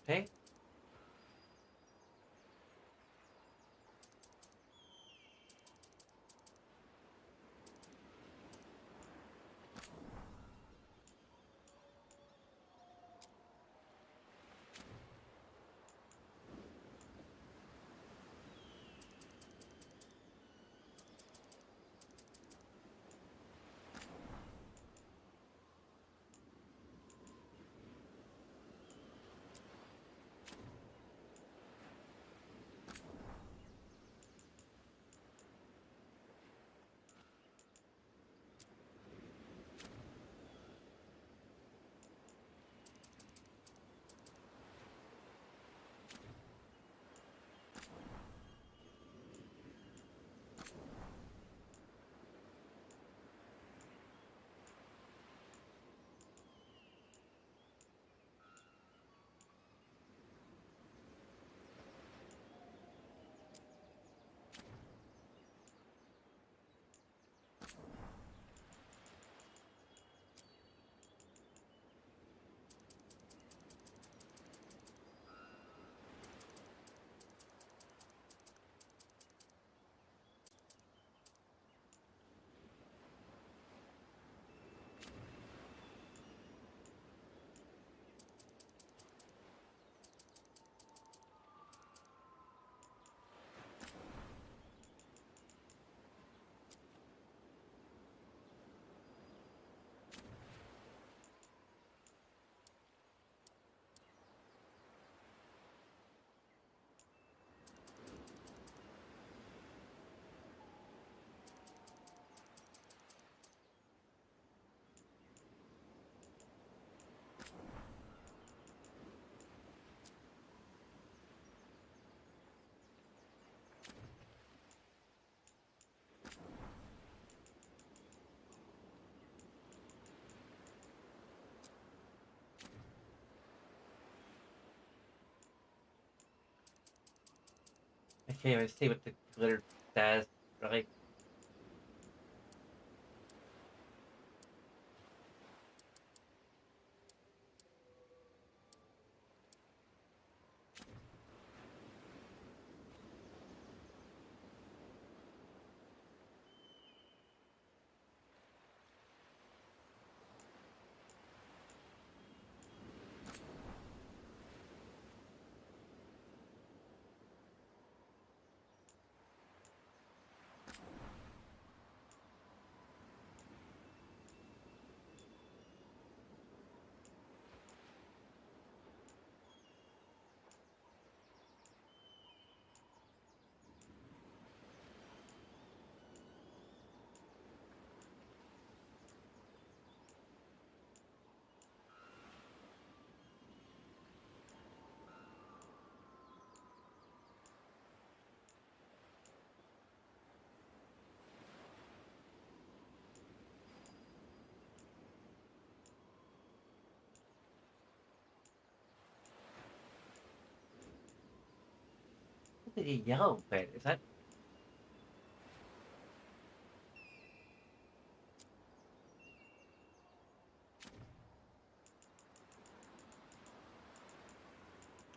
Okay. I can't even see what the glitter does, really. Look at the yellow bit. Is that?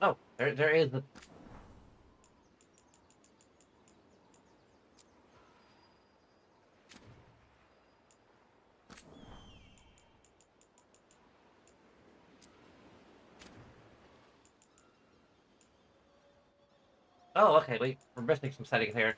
Oh, there is the. Oh, okay. Wait, we're missing some settings here.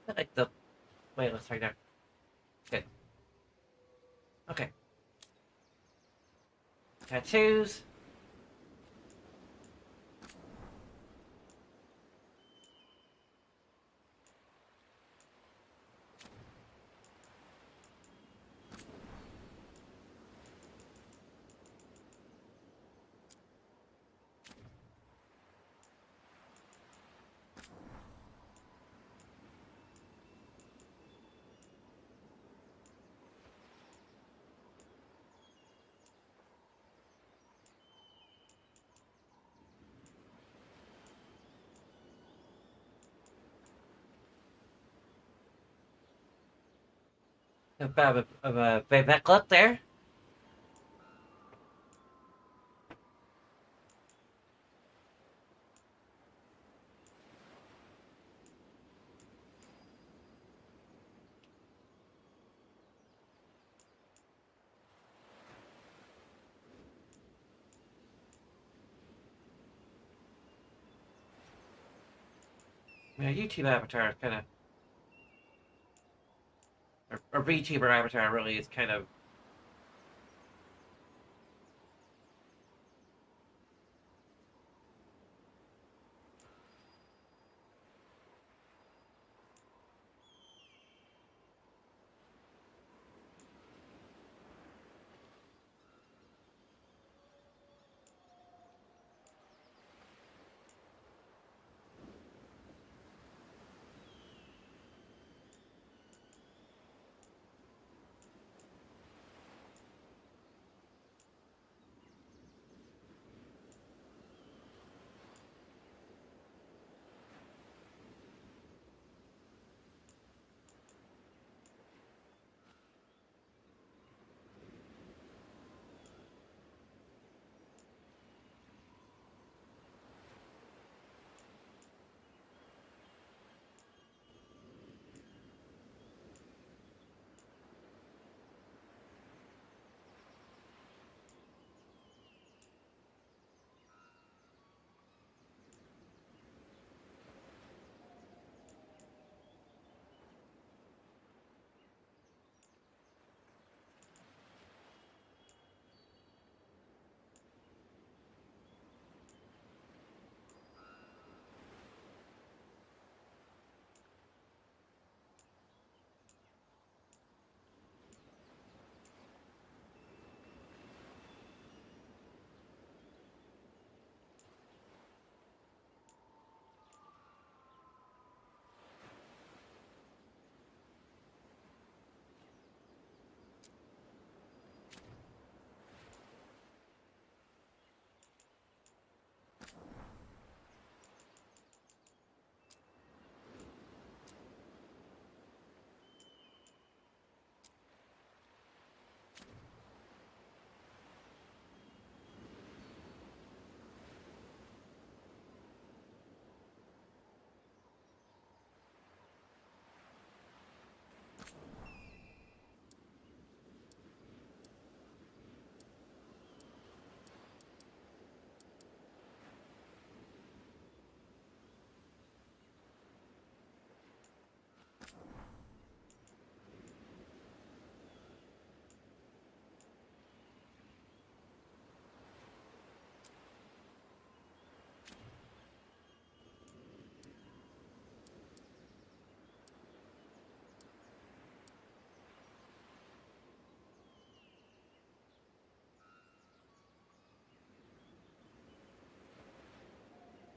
I like the... Wait, let's try that. Good. Okay. Tattoos. A bit of a Veilguard there. My YouTube avatar is kind of... Or VTuber avatar really is kind of...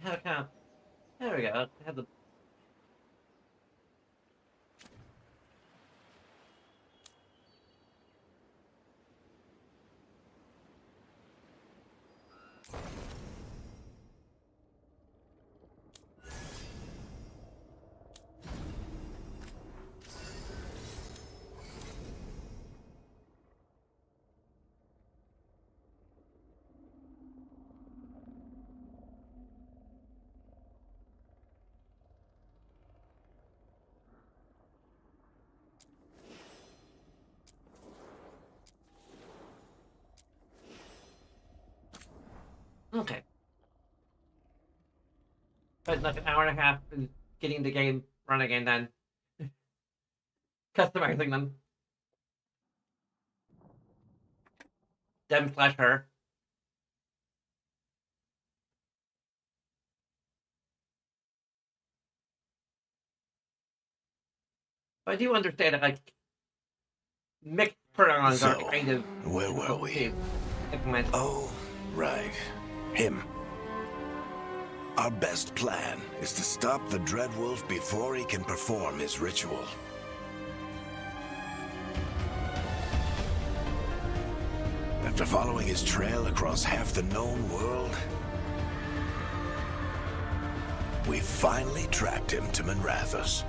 How kind of... There we go. I have the... Okay. But like an hour and a half in getting the game running again then. customizing them. Them/her. I do understand that, like, mixed pronouns are So, kind of where were difficult we? to implement. Oh, right. Him. Our best plan is to stop the Dreadwolf before he can perform his ritual. After following his trail across half the known world, we finally tracked him to Minrathous,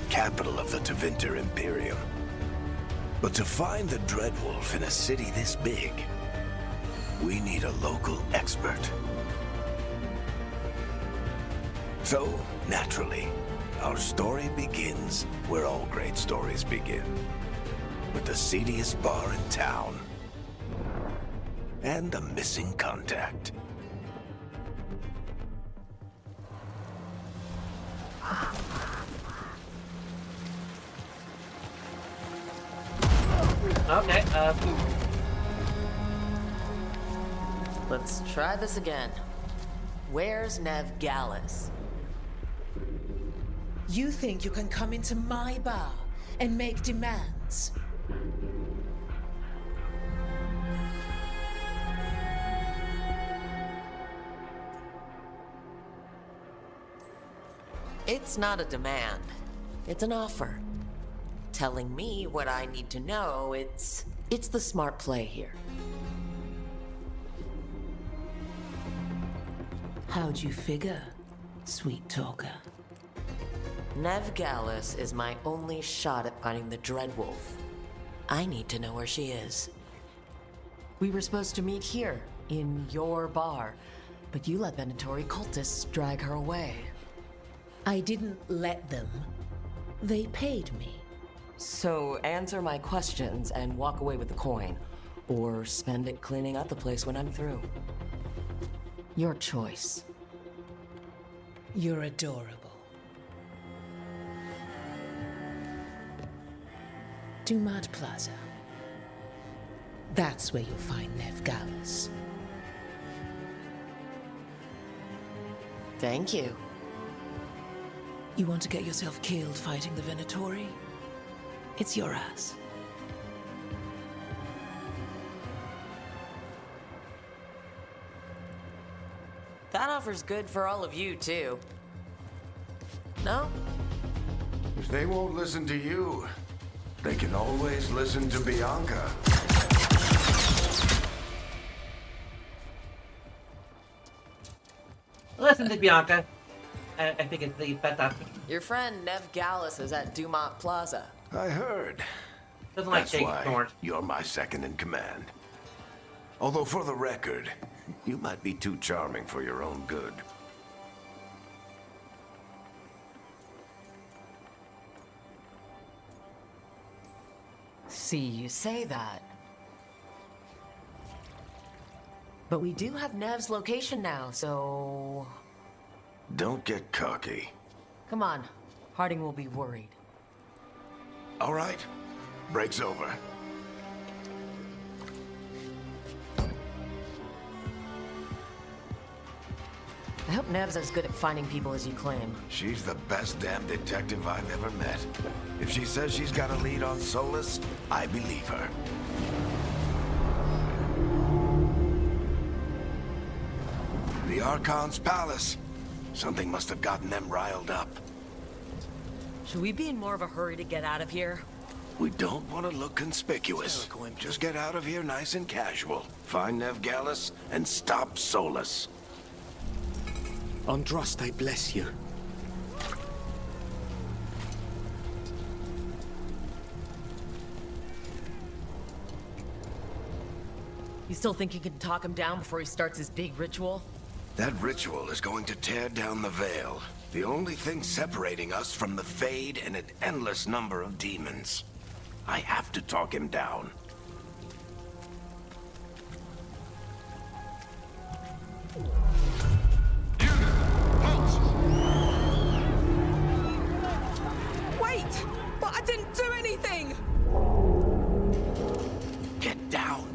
capital of the Tevinter Imperium. But to find the Dreadwolf in a city this big, we need a local expert. So, naturally, our story begins where all great stories begin. With the seediest bar in town. And a missing contact. Okay, Let's try this again. Where's Nev Gallus? You think you can come into my bar and make demands? It's not a demand. It's an offer. Telling me what I need to know, it's the smart play here. How'd you figure, sweet talker? Nev Gallus is my only shot at finding the Dreadwolf. I need to know where she is. We were supposed to meet here, in your bar, but you let Venatori cultists drag her away. I didn't let them. They paid me. So answer my questions and walk away with the coin, or spend it cleaning up the place when I'm through. Your choice. You're adorable. Dumad Plaza. That's where you'll find Nev Gallus. Thank you. You want to get yourself killed fighting the Venatori? It's your ass. That offer's good for all of you, too. No? If they won't listen to you, they can always listen to Bianca. listen to Bianca. I think it's the best option. Your friend Nev Gallus is at Dumont Plaza. I heard. Doesn't like That's taking why swords. you're my second in command. Although for the record, you might be too charming for your own good. See, you say that. But we do have Nev's location now, so... Don't get cocky. Come on. Harding will be worried. All right, break's over. I hope Nev's as good at finding people as you claim. She's the best damn detective I've ever met. If she says she's got a lead on Solus, I believe her. The Archon's palace. Something must have gotten them riled up. Should we be in more of a hurry to get out of here? We don't want to look conspicuous. Just get out of here nice and casual. Find Nev Gallus and stop Solus. Andraste, I bless you. You still think you can talk him down before he starts his big ritual? That ritual is going to tear down the veil. The only thing separating us from the Fade and an endless number of demons. I have to talk him down. Wait! I didn't do anything! Get down.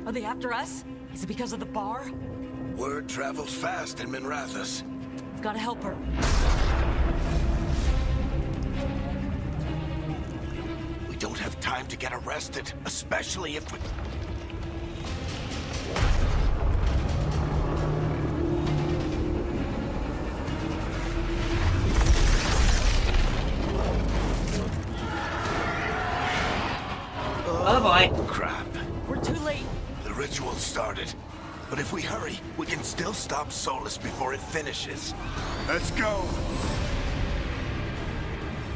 Are they after us? Is it because of the bar? Word travels fast in Minrathous. We've got to help her. We don't have time to get arrested, especially if we... Oh boy. Crap. We're too late. The ritual started. But if we hurry, we can still stop Solus before it finishes. Let's go!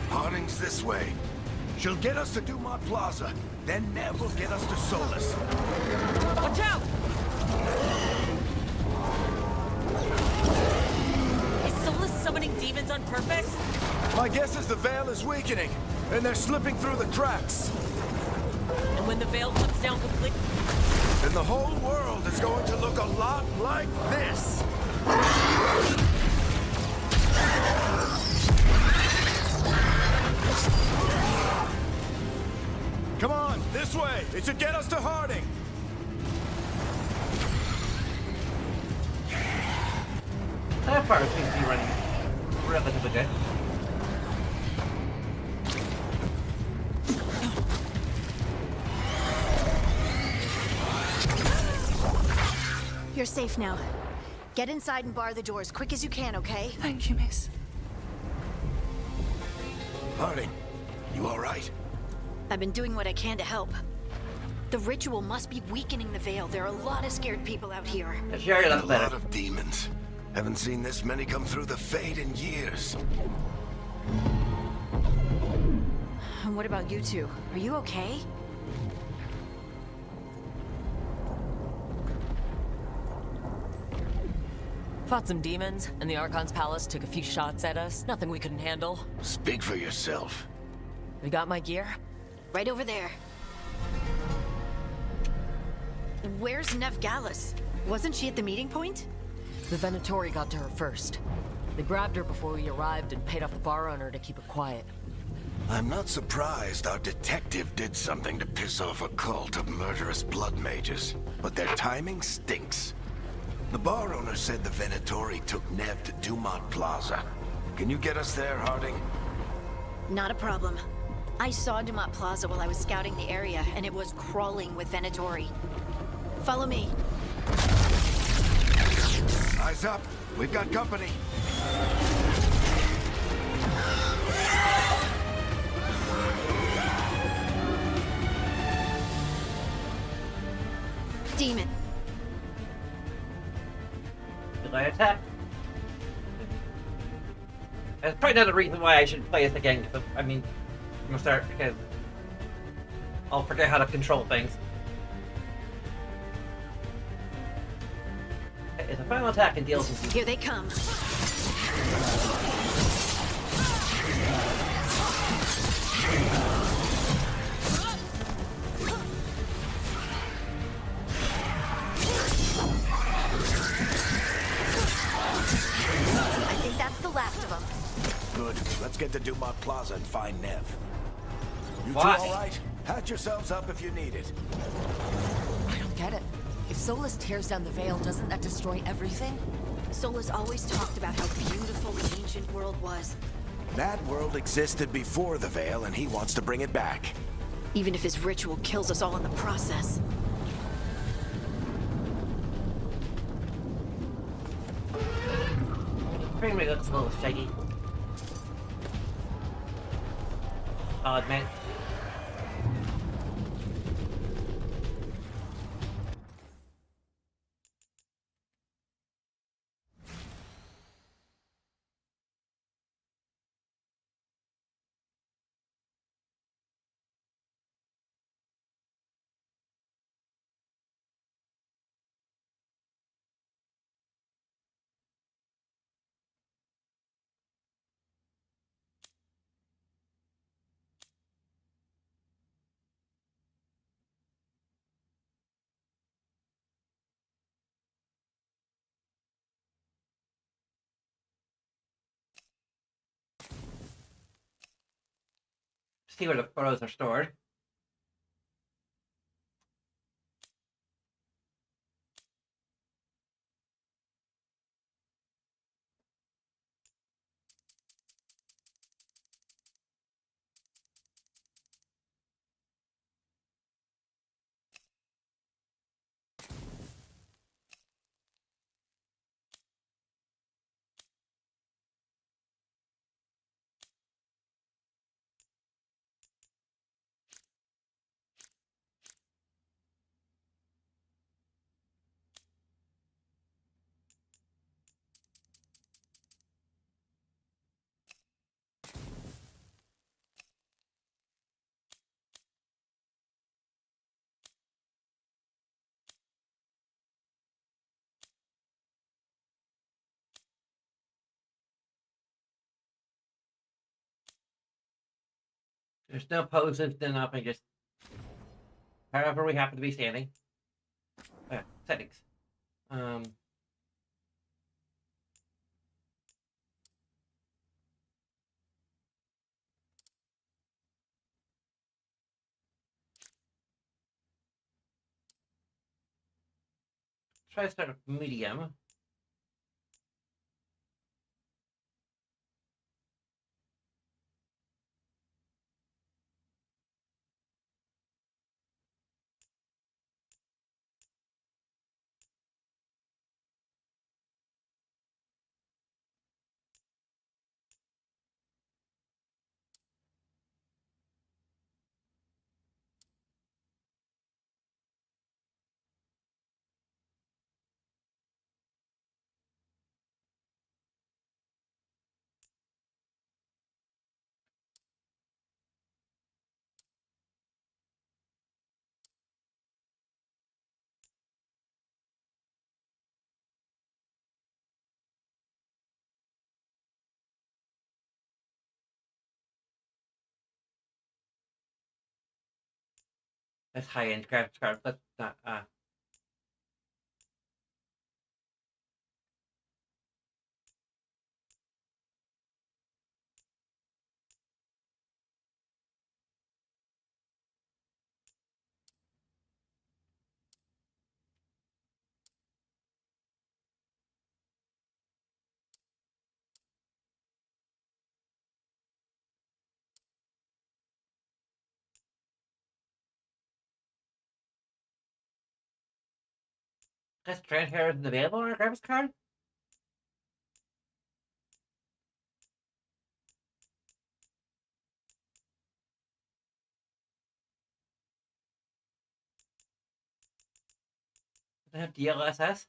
Harding's this way. She'll get us to Dumont Plaza. Then Nev will get us to Solus. Watch out! Is Solus summoning demons on purpose? My guess is the Veil is weakening, and they're slipping through the cracks. And when the veil comes down completely... Then the whole world is going to look a lot like this. Come on, this way. It should get us to Harding. That part seems to be running relatively good. You're safe now. Get inside and bar the doors quick as you can, okay? Thank you, miss. Harding, you all right? I've been doing what I can to help. The ritual must be weakening the Veil. There are a lot of scared people out here. Sherry A looks lot better. of demons. Haven't seen this many come through the Fade in years. And what about you two? Are you okay? Fought some demons, and the Archon's palace took a few shots at us. Nothing we couldn't handle. Speak for yourself. We got my gear. Right over there. Where's Nev Gallus? Wasn't she at the meeting point? The Venatori got to her first. They grabbed her before we arrived and paid off the bar owner to keep her quiet. I'm not surprised our detective did something to piss off a cult of murderous blood mages, but their timing stinks. The bar owner said the Venatori took Nev to Dumont Plaza. Can you get us there, Harding? Not a problem. I saw Dumont Plaza while I was scouting the area, and it was crawling with Venatori. Follow me. Eyes up. We've got company. Demon. Did I attack? That's probably another reason why I should play this again. I mean, I'm gonna start because I'll forget how to control things. It's a final attack and deals with you. Here they come. I think that's the last of them. Good. Let's get to Dumont Plaza and find Nev. You Why? two all right? Patch yourselves up if you need it. I don't get it. If Solus tears down the veil, doesn't that destroy everything? Solus always talked about how beautiful the ancient world was. That world existed before the Veil, and he wants to bring it back. Even if his ritual kills us all in the process. Frame rate looks a little shaky. I'll admit. see where the photos are stored. There's no poses, no nothing, just however we happen to be standing. Settings. Try to start with medium. That's high-end graphics card. That's not. This trend hair isn't available on our graphics card. Does it have DLSS?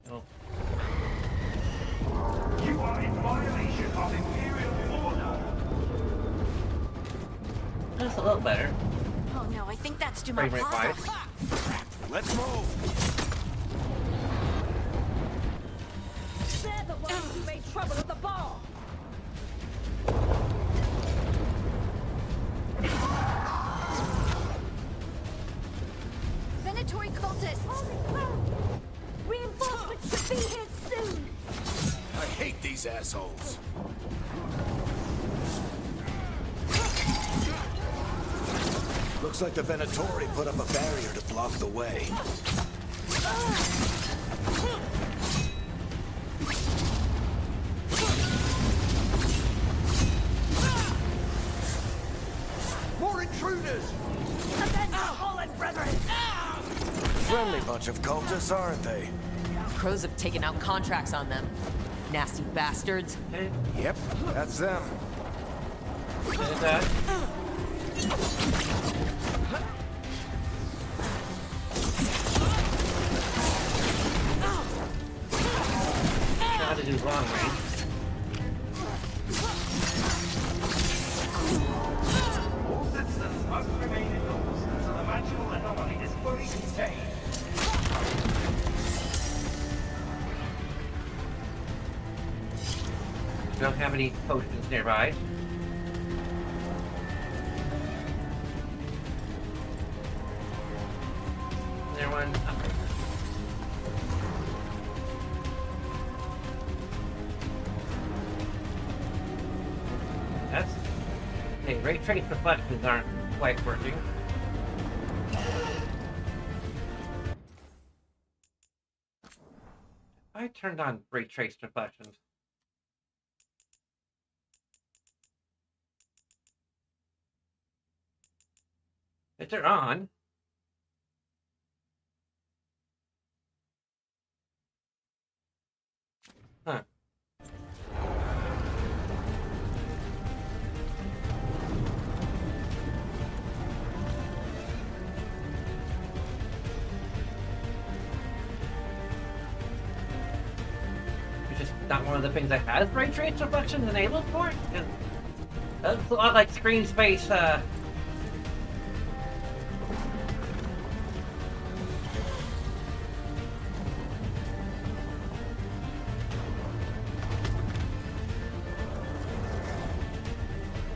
Oh. You are in violation of Imperial order. That's a little better. Oh no, I think that's Dumas Frame rate Plaza. wise. Let's move! They're the ones who made trouble at the bar. Venatory cultists! Reinforcements should be here soon. I hate these assholes. Looks like the Venatori put up a barrier to block the way. More intruders! Avenge the fallen brethren. Friendly bunch of cultists, aren't they? Crows have taken out contracts on them. Nasty bastards. Okay. Yep, that's them. There's that. Know how to do long range. All citizens must remain indoors until the magical anomaly is fully contained. We don't have any potions nearby. Is there one up there? That's... Hey, ray trace reflections aren't quite working. I turned on ray trace reflections. If they're on. Huh. It's just not one of the things that has ray trace reflections enabled for it. That's a lot like screen space,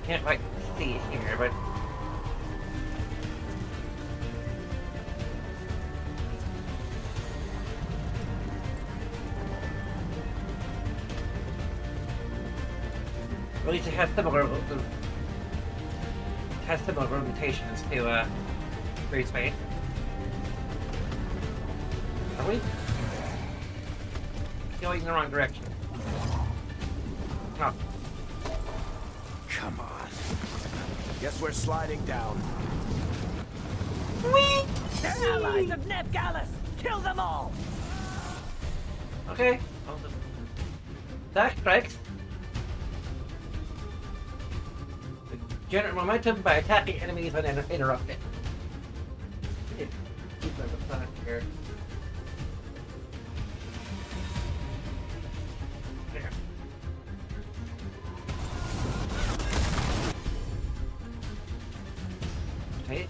can't quite see it here, but at least it has similar limitations to free space. Are we going in the wrong direction? Oh. Come on. Guess we're sliding down. They're allies of Nev Gallus! Kill them all! Okay. That strikes. Generate momentum by attacking enemies when interrupted. Keep them aside here. There. Okay.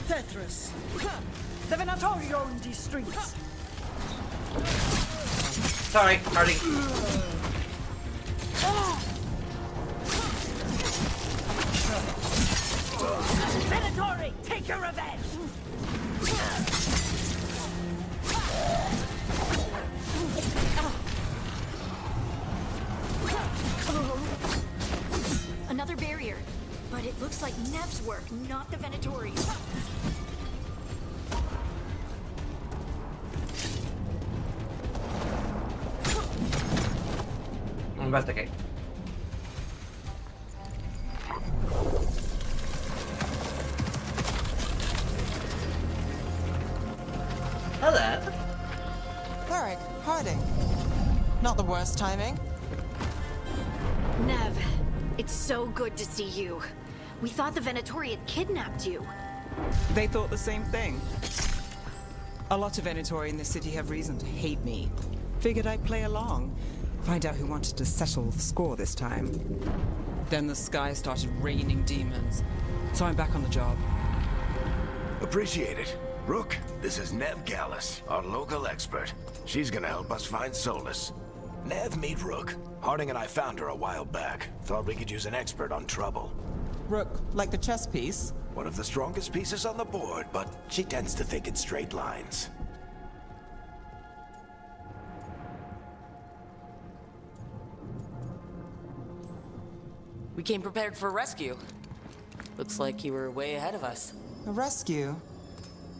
Tetris! The Venatori own these streets! Sorry, Hardy. Venatori, take your revenge! Another barrier. But it looks like Nev's work, not the Venatori's. Investigate. Hello. Cleric, hiding. Not the worst timing. Nev, it's so good to see you. We thought the Venatori had kidnapped you. They thought the same thing. A lot of Venatori in this city have reason to hate me. Figured I'd play along. Find out who wanted to settle the score this time. Then the sky started raining demons. So I'm back on the job. Appreciate it. Rook, this is Nev Gallus, our local expert. She's gonna help us find Solus. Nev, meet Rook. Harding and I found her a while back. Thought we could use an expert on trouble. Rook, like the chess piece? One of the strongest pieces on the board, but she tends to think in straight lines. We came prepared for rescue. Looks like you were way ahead of us. A rescue?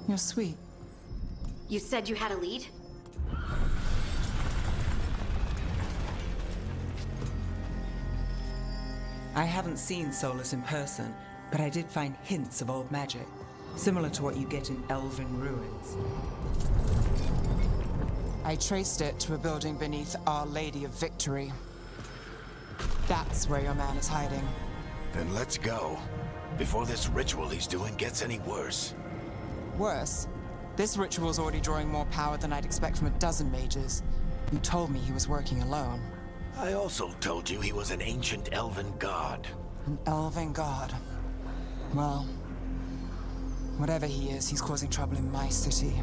You're sweet. You said you had a lead? I haven't seen Solus in person, but I did find hints of old magic, similar to what you get in elven ruins. I traced it to a building beneath Our Lady of Victory. That's where your man is hiding. Then let's go. Before this ritual he's doing gets any worse. Worse, this ritual's already drawing more power than I'd expect from a dozen mages. You told me he was working alone. I also told you he was an ancient elven god. An elven god. Well, whatever he is, he's causing trouble in my city.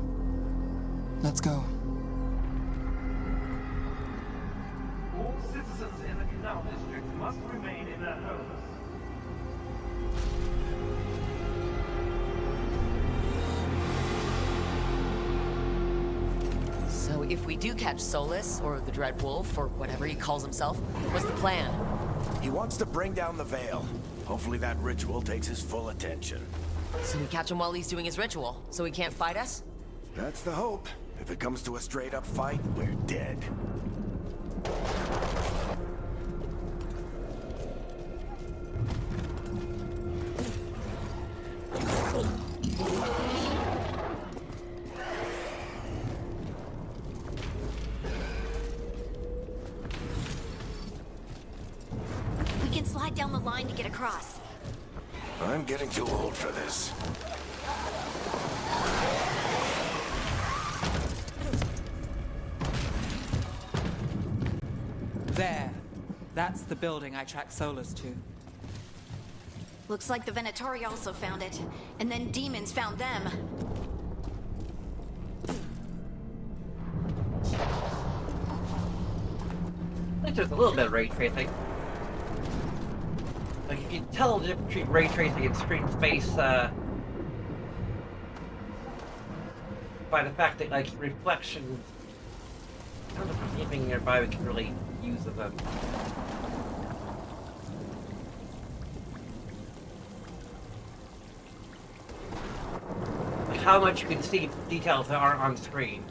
Let's go. All citizens in the Canal District must remain in their homes. So if we do catch Solus, or the Dread Wolf, or whatever he calls himself, what's the plan? He wants to bring down the Veil. Hopefully that ritual takes his full attention. So we catch him while he's doing his ritual, so he can't fight us? That's the hope. If it comes to a straight-up fight, we're dead. We can slide down the line to get across. I'm getting too old for this. There. That's the building I tracked Solus to. Looks like the Venatori also found it. And then demons found them. I think there's a little bit of ray tracing. Like, you can tell the difference between ray tracing and screen space by the fact that, like, reflections. I don't know if there's anything nearby we can really use of them. Like how much you can see details that aren't on screen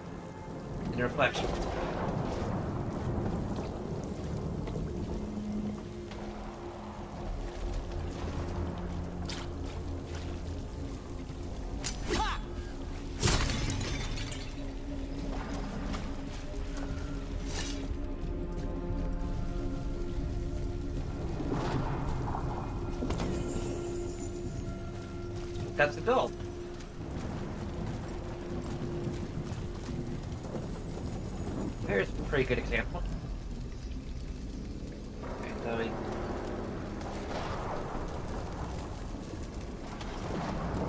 in reflections. That's the goal. There's a pretty good example. Okay, so I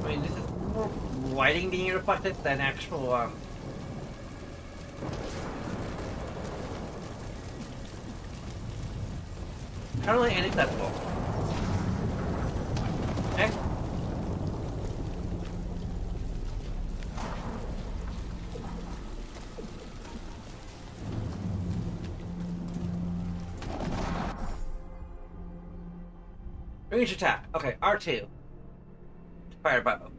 mean, this is more lighting being reflected than actual, I don't really unacceptable. Okay. Range attack. Okay, R2. Fire bow.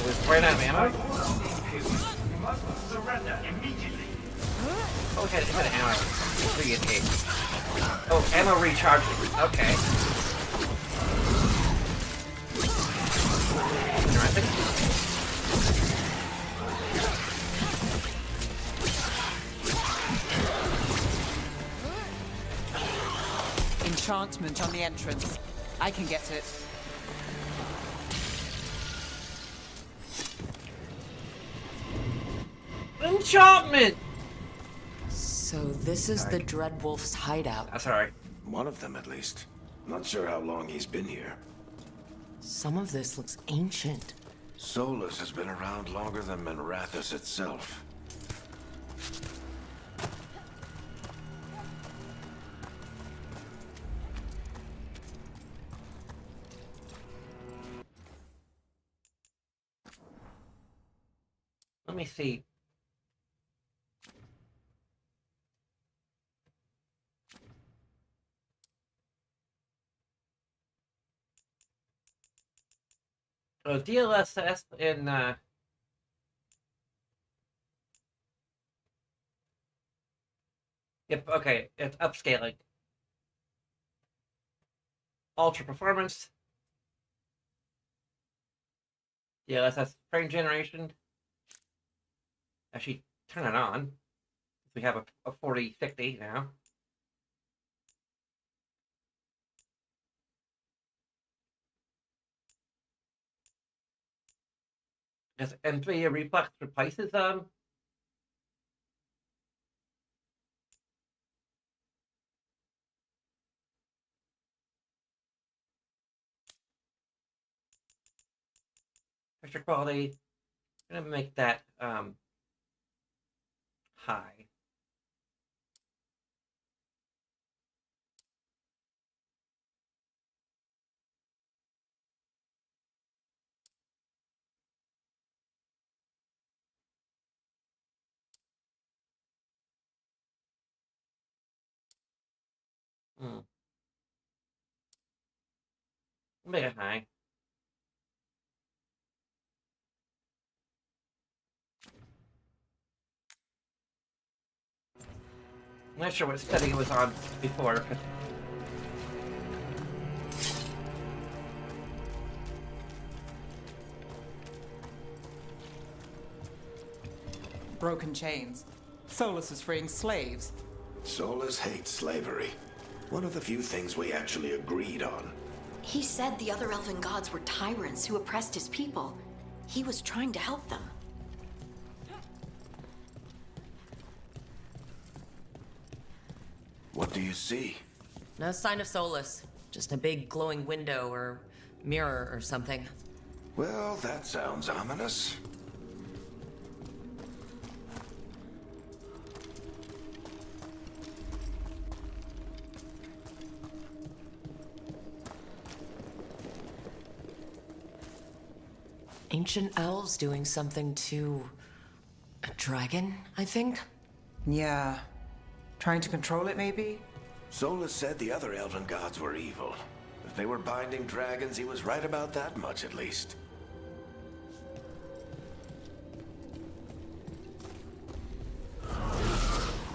We've ran out of ammo. You must surrender immediately. Oh, it had ammo. 3 escape. Oh, ammo recharging. Okay. Interesting. Enchantment on the entrance. I can get it. Enchantment! So this is the Dread Wolf's hideout. That's alright. One of them, at least. Not sure how long he's been here. Some of this looks ancient. Solus has been around longer than Manrathus itself. Let me see. Oh, DLSS in yep, okay, it's upscaling. Ultra performance. DLSS frame generation. Actually, turn it on. We have a 4060 now. Yes, M3 reflex replaces texture quality. I'm gonna make that high. Make it high. I'm not sure what setting it was on before. Broken chains. Solus is freeing slaves. Solus hates slavery. One of the few things we actually agreed on. He said the other elven gods were tyrants who oppressed his people. He was trying to help them. What do you see? No sign of Solus. Just a big glowing window or mirror or something. Well, that sounds ominous. Ancient elves doing something to a dragon, I think? Yeah. Trying to control it, maybe? Solus said the other elven gods were evil. If they were binding dragons, he was right about that much at least.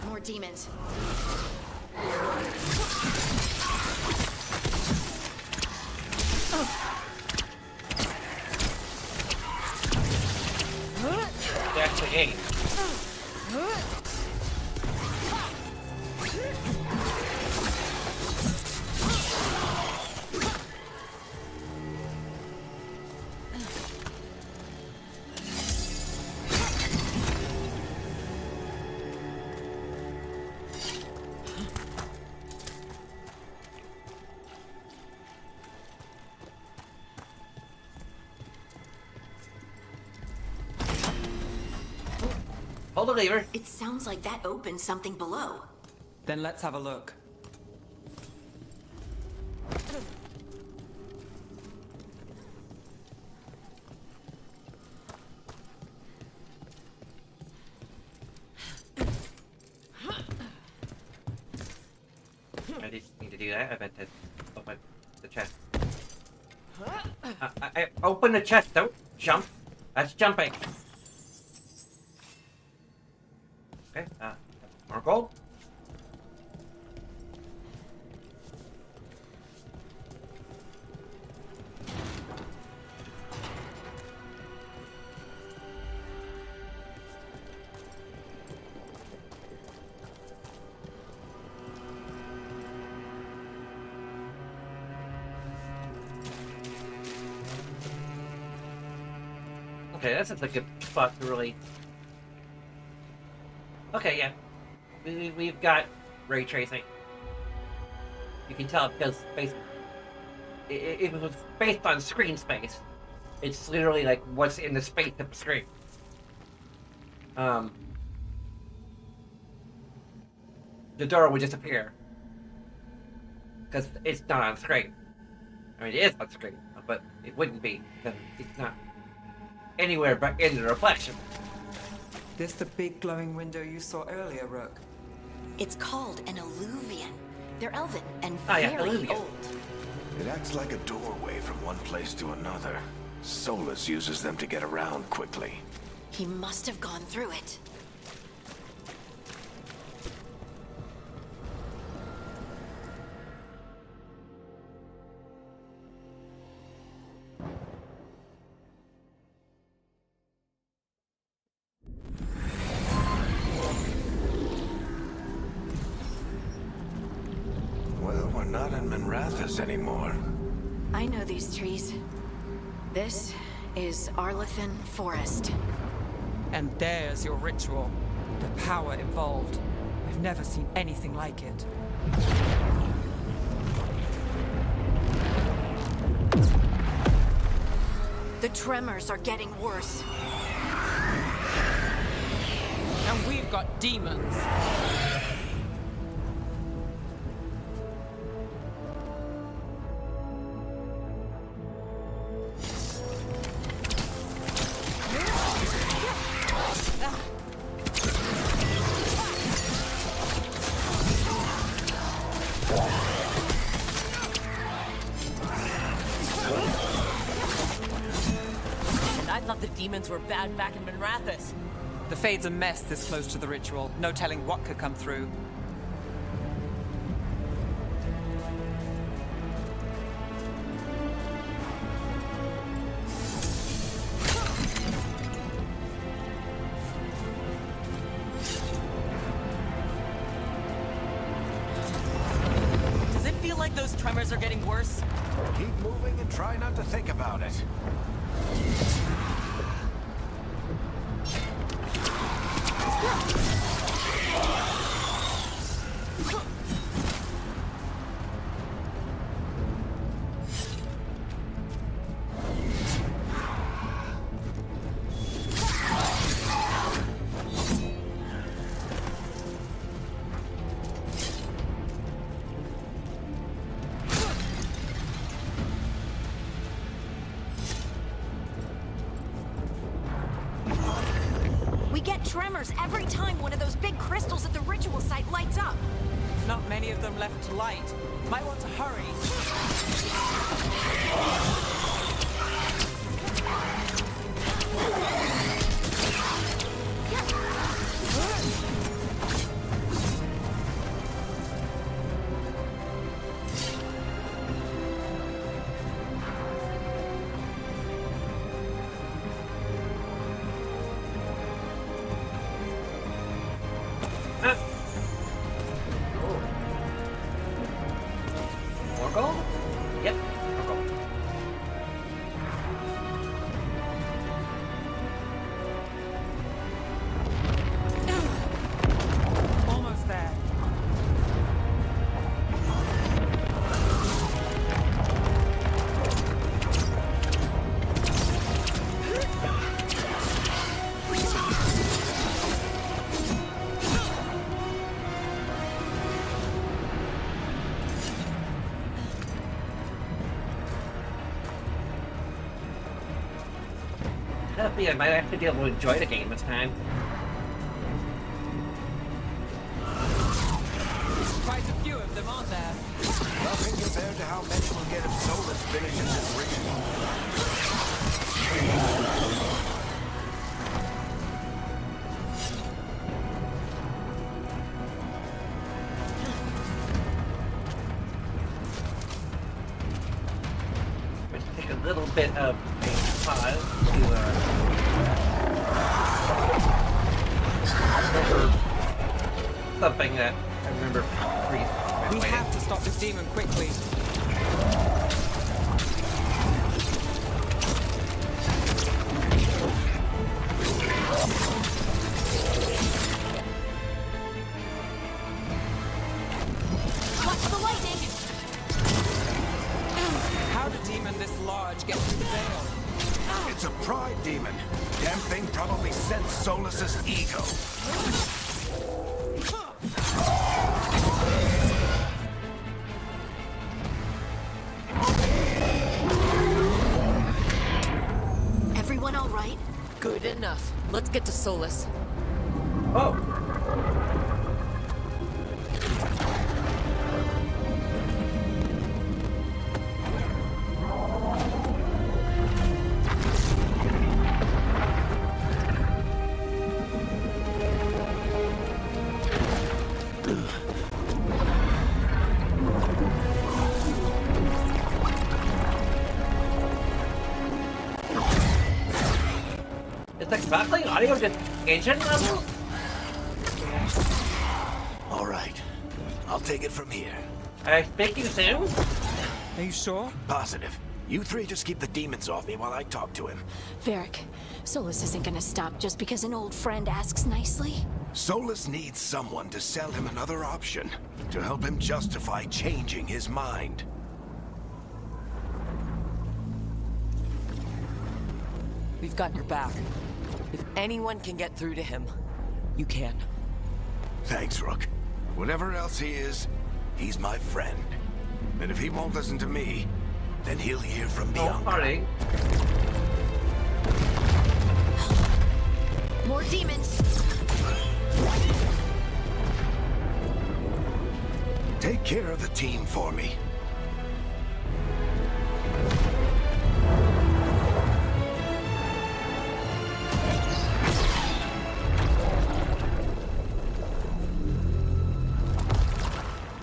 More demons. They actually ate. Hold the lever. It sounds like that opened something below. Then let's have a look. I didn't need to do that. I meant to open the chest. I open the chest. Don't jump. That's jumping. Okay. More gold. Okay, this is a good spot to really... Okay, yeah. We've got ray tracing. You can tell because if it was based on screen space, it's literally like what's in the space of the screen. The door would disappear because it's not on screen. I mean, it is on screen, but it wouldn't be because it's not anywhere but in the reflection. This the big glowing window you saw earlier, Rook? It's called an alluvian. They're elven and Oh, yeah, very alluvian. old. It acts like a doorway from one place to another. Solus uses them to get around quickly. He must have gone through it. Well, we're not in Minrathous anymore. I know these trees. This is Arlethan Forest. And there's your ritual. The power involved. I've never seen anything like it. The tremors are getting worse. And we've got demons. I thought the demons were bad back in Minrathous. The Fade's a mess this close to the ritual. No telling what could come through. Does it feel like those tremors are getting worse? Keep moving and try not to think about it. We get tremors every time one of those big crystals at the ritual site lights up. Not many of them left to light. Might want to hurry. More gold? Yep, more gold. Almost there. I might actually be able to enjoy the game this time. Quite a few of them, aren't there? Nothing compared to how many will get if Solus finishes his ritual. Let's take a little bit of a pause to remember something that I remember We have to stop this demon quickly. Watch the lightning! How did a demon this large get through the veil? It's a pride demon. Damn thing probably sensed Solus's ego. Everyone all right? Good enough. Let's get to Solus. Oh! It's like battling audio just engine level? All right, I'll take it from here. Speaking soon? Are you sure? Positive. You three just keep the demons off me while I talk to him. Varric, Solus isn't gonna stop just because an old friend asks nicely. Solus needs someone to sell him another option, to help him justify changing his mind. We've got your back. If anyone can get through to him, you can. Thanks, Rook. Whatever else he is, he's my friend. And if he won't listen to me, then he'll hear from Oh, beyond. party. More demons! Take care of the team for me.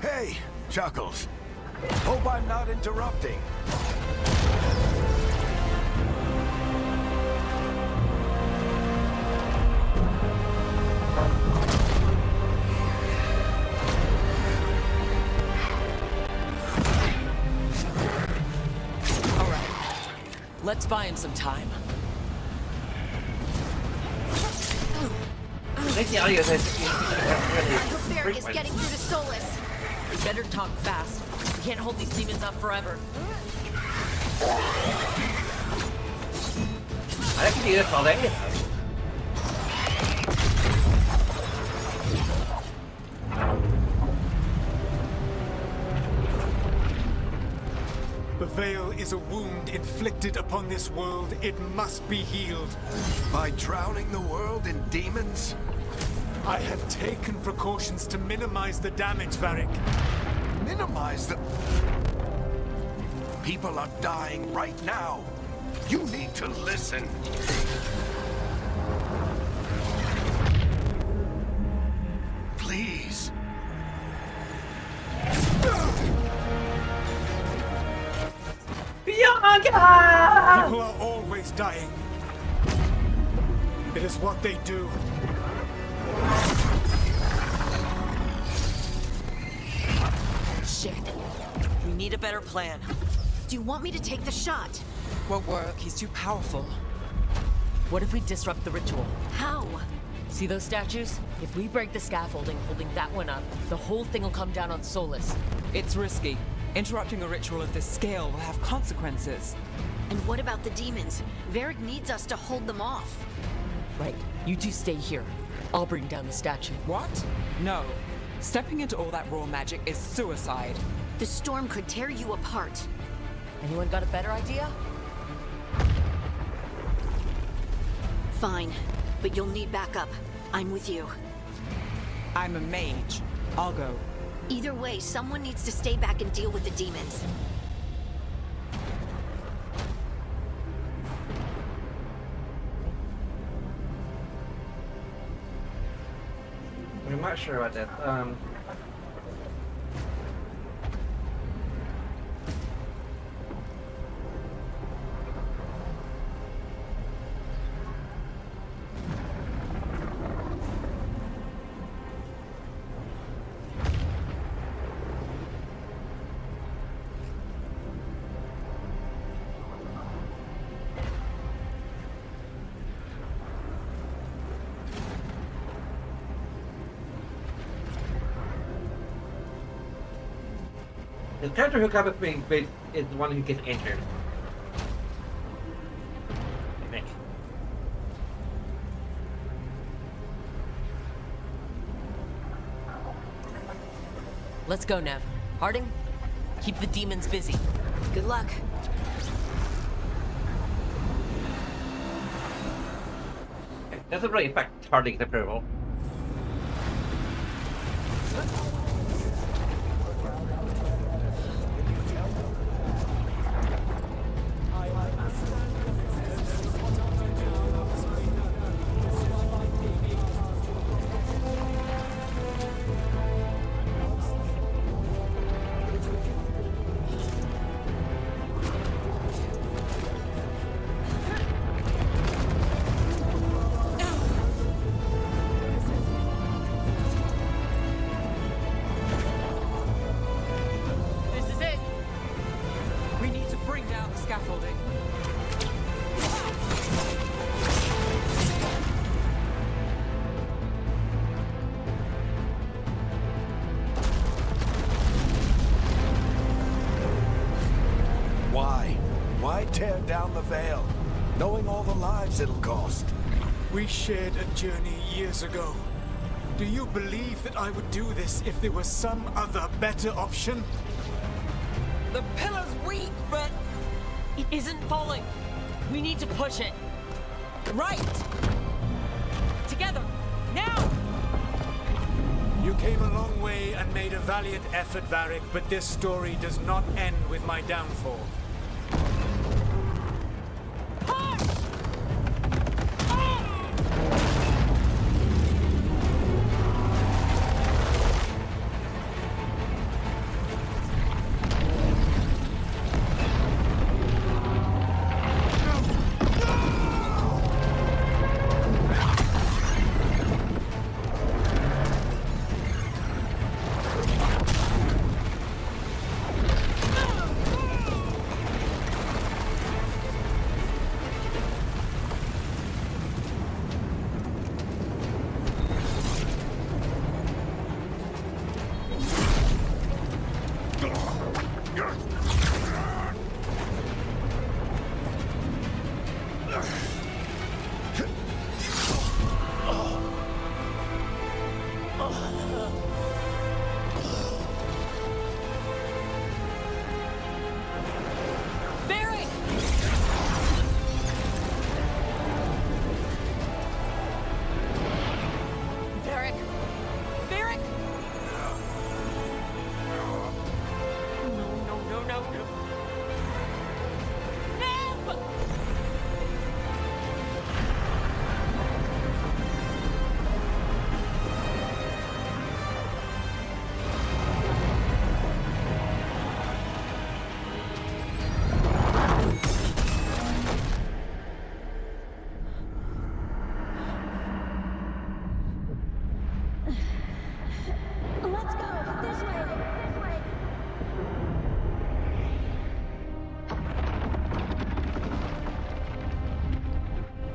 Hey, Chuckles. Hope I'm not interrupting. All right. Let's buy him some time. I think the audio is really Varric is frequent. getting through to Solus. We better talk fast. We can't hold these demons up forever. I can do this all day. The Veil is a wound inflicted upon this world. It must be healed. By drowning the world in demons? I have taken precautions to minimize the damage, Varric. Minimize the... People are dying right now. You need to listen. Please. Bianca! People are always dying. It is what they do. Shit. We need a better plan. Do you want me to take the shot? Won't work. He's too powerful. What if we disrupt the ritual? How? See those statues? If we break the scaffolding holding that one up, the whole thing will come down on Solus. It's risky. Interrupting a ritual of this scale will have consequences. And what about the demons? Varric needs us to hold them off. Right. You two stay here. I'll bring down the statue. What? No. Stepping into all that raw magic is suicide. The storm could tear you apart. Anyone got a better idea? Fine, but you'll need backup. I'm with you. I'm a mage. I'll go. Either way, someone needs to stay back and deal with the demons. I'm not sure about that. The character who comes being based is the one who gets injured. I think. Let's go, Nev. Harding, keep the demons busy. Good luck. Doesn't really affect Harding's approval. scaffolding. Why? Why tear down the veil, knowing all the lives it'll cost? We shared a journey years ago. Do you believe that I would do this if there was some other better option? The pillar's weak, but it isn't falling. We need to push it. Right! Together! Now! You came a long way and made a valiant effort, Varric, but this story does not end with my downfall.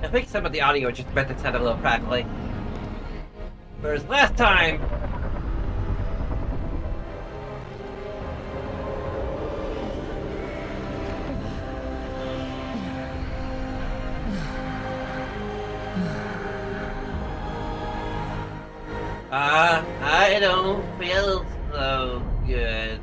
I think some of the audio just meant to sound a little crackly. Whereas last time... I don't feel so good.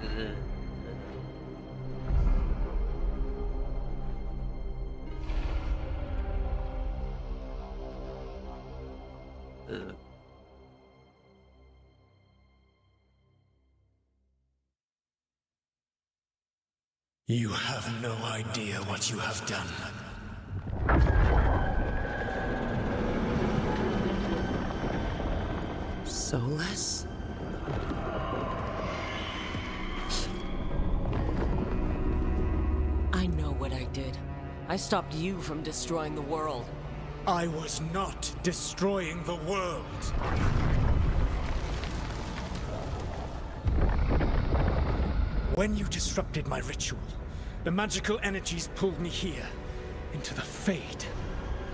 You have no idea what you have done. Soulless? I know what I did. I stopped you from destroying the world. I was not destroying the world. When you disrupted my ritual, the magical energies pulled me here, into the Fade.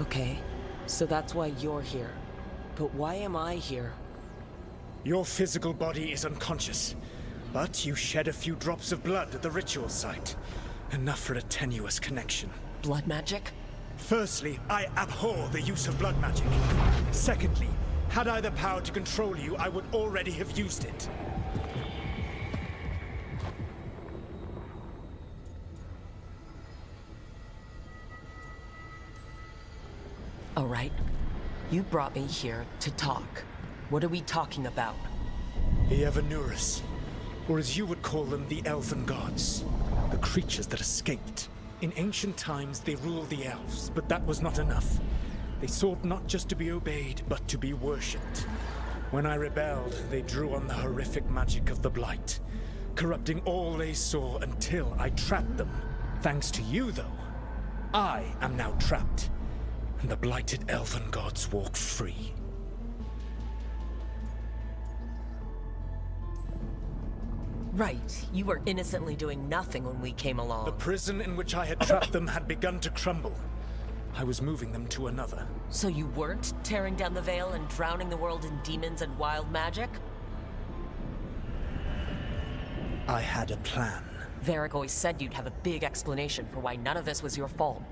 Okay, so that's why you're here. But why am I here? Your physical body is unconscious, but you shed a few drops of blood at the ritual site. Enough for a tenuous connection. Blood magic? Firstly, I abhor the use of blood magic. Secondly, had I the power to control you, I would already have used it. All right. You brought me here to talk. What are we talking about? The Evanurus, or as you would call them, the Elven Gods. The creatures that escaped. In ancient times, they ruled the elves, but that was not enough. They sought not just to be obeyed, but to be worshipped. When I rebelled, they drew on the horrific magic of the Blight, corrupting all they saw until I trapped them. Thanks to you, though, I am now trapped, and the blighted Elven Gods walk free. Right. You were innocently doing nothing when we came along. The prison in which I had trapped them had begun to crumble. I was moving them to another. So you weren't tearing down the Veil and drowning the world in demons and wild magic? I had a plan. Varric always said you'd have a big explanation for why none of this was your fault.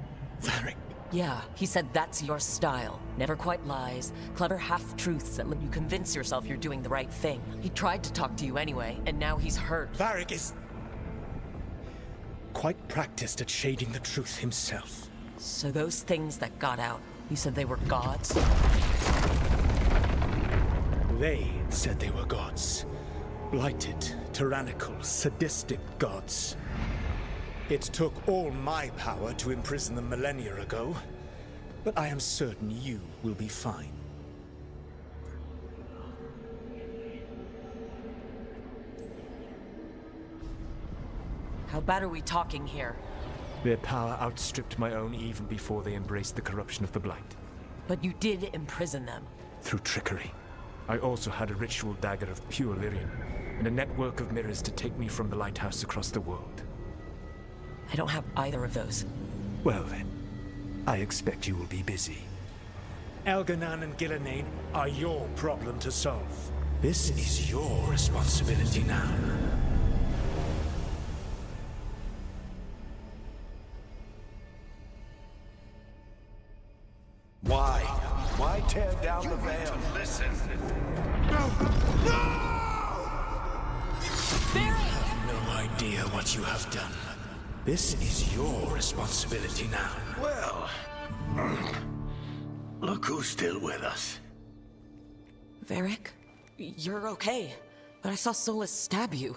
Varric? Yeah, he said that's your style. Never quite lies, clever half-truths that let you convince yourself you're doing the right thing. He tried to talk to you anyway, and now he's hurt. Varric is quite practiced at shading the truth himself. So those things that got out, you said they were gods? They said they were gods. Blighted, tyrannical, sadistic gods. It took all my power to imprison them millennia ago, but I am certain you will be fine. How bad are we talking here? Their power outstripped my own even before they embraced the corruption of the Blight. But you did imprison them. Through trickery. I also had a ritual dagger of pure lyrium, and a network of mirrors to take me from the lighthouse across the world. I don't have either of those. Well then, I expect you will be busy. Elganan and Gillenane are your problem to solve. This is your responsibility now. Why? Why tear down the veil? Listen. No idea what you have done. This is your responsibility now. Well, look who's still with us. Varric, you're okay. But I saw Solus stab you.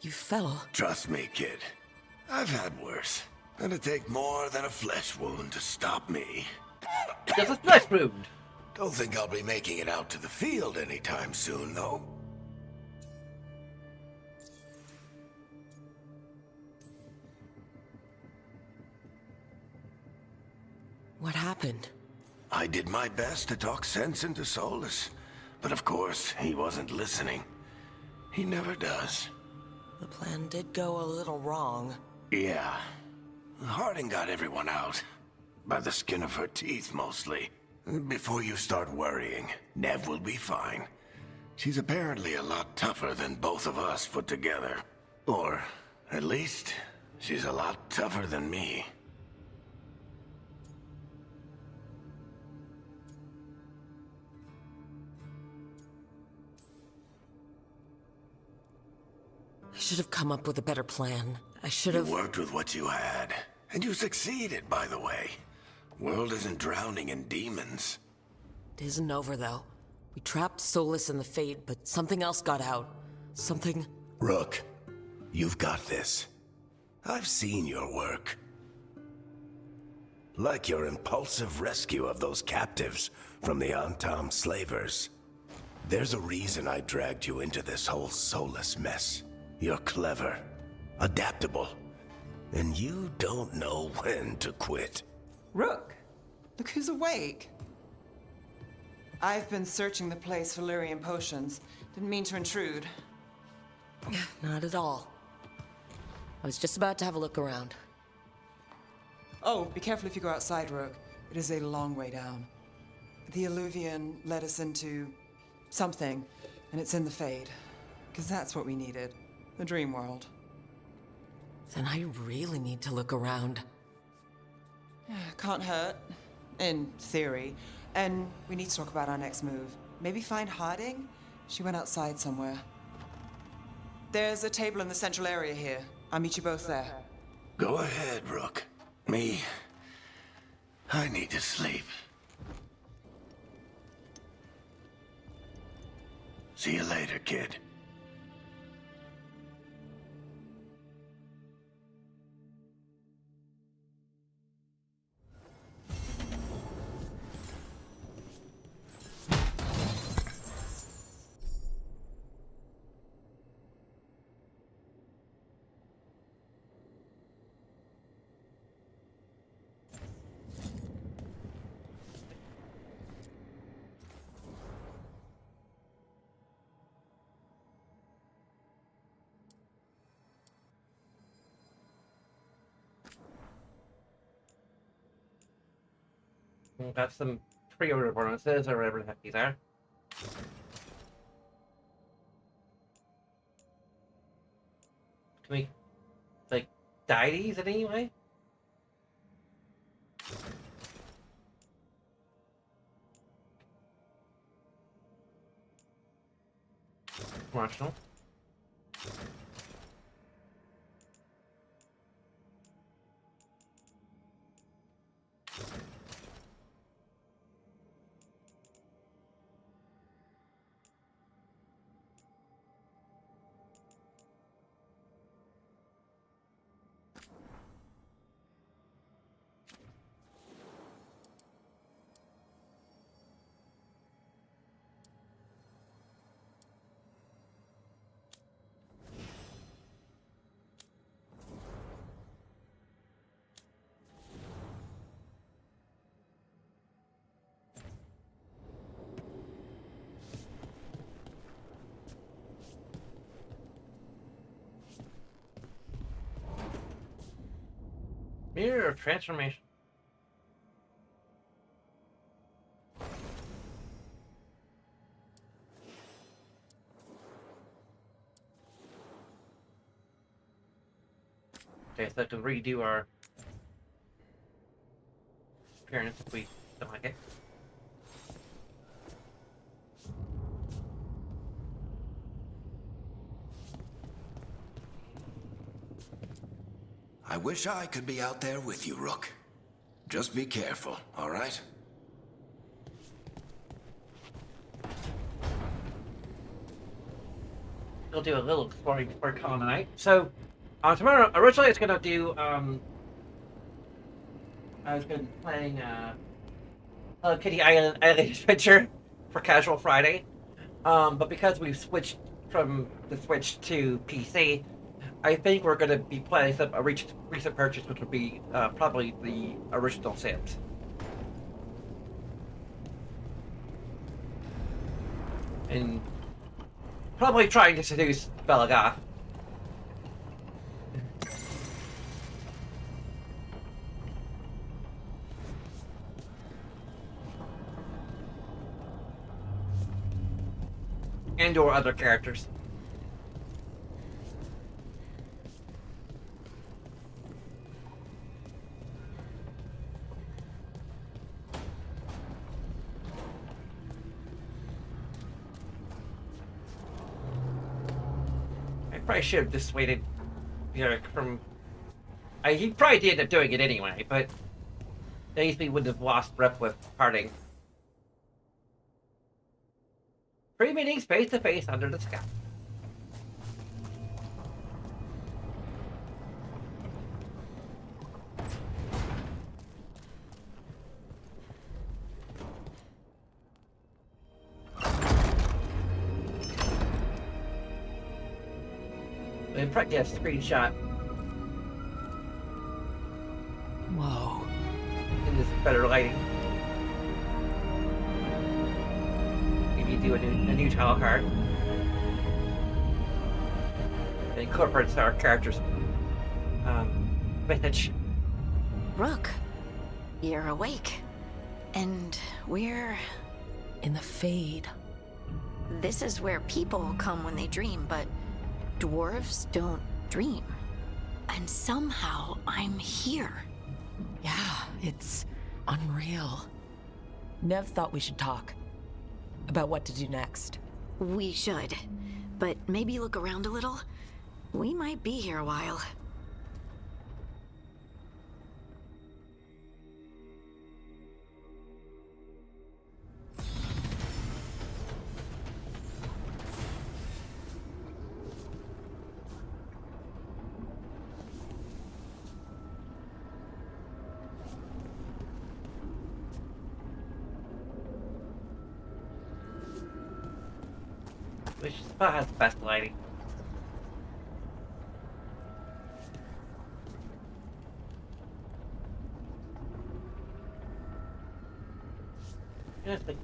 You fell. Trust me, kid. I've had worse. It'd take more than a flesh wound to stop me. Just a flesh wound. Don't think I'll be making it out to the field anytime soon, though. What happened? I did my best to talk sense into Solus, but of course, he wasn't listening. He never does. The plan did go a little wrong. Yeah. Harding got everyone out. By the skin of her teeth, mostly. Before you start worrying, Nev will be fine. She's apparently a lot tougher than both of us put together. Or, at least, she's a lot tougher than me. I should have come up with a better plan. I should have... You worked with what you had. And you succeeded, by the way. World isn't drowning in demons. It isn't over, though. We trapped Solus in the Fade, but something else got out. Something... Rook, you've got this. I've seen your work. Like your impulsive rescue of those captives from the Antam slavers. There's a reason I dragged you into this whole Solus mess. You're clever, adaptable, and you don't know when to quit. Rook, look who's awake. I've been searching the place for lyrium potions. Didn't mean to intrude. Not at all. I was just about to have a look around. Oh, be careful if you go outside, Rook. It is a long way down. The Alluvian led us into something, and it's in the Fade. Because that's what we needed. The dream world. Then I really need to look around. Can't hurt. In theory. And we need to talk about our next move. Maybe find Harding? She went outside somewhere. There's a table in the central area here. I'll meet you both there. Go ahead, Rook. I need to sleep. See you later, kid. We've got some pre-order bonuses or whatever the heck these are. Can we, like, dye these in any way? Promotional. Mirror of transformation. Okay, so I can redo our appearance if we don't like it. I wish I could be out there with you, Rook. Just be careful, all right? We'll do a little exploring before calling tonight. So, tomorrow, originally I was going to do, I was going to be playing, Hello Kitty Island Adventure for Casual Friday. But because we've switched from the Switch to PC, I think we're going to be playing a recent purchase, which would be probably the original Sims. And probably trying to seduce Veilguard. And or other characters. I probably should have dissuaded Eric from... he probably did end up doing it anyway, but at least we wouldn't have lost rep with parting. 3 meetings face to face under the sky. We probably get a screenshot Whoa. in this better lighting. Maybe do a new title card. It incorporates our character's vintage. Rook, you're awake. And we're... In the Fade. This is where people come when they dream, but dwarves don't dream. And somehow I'm here. Yeah, it's unreal. Nev thought we should talk about what to do next. We should. But maybe look around a little. We might be here a while. Which spot has the best lighting? Yes, like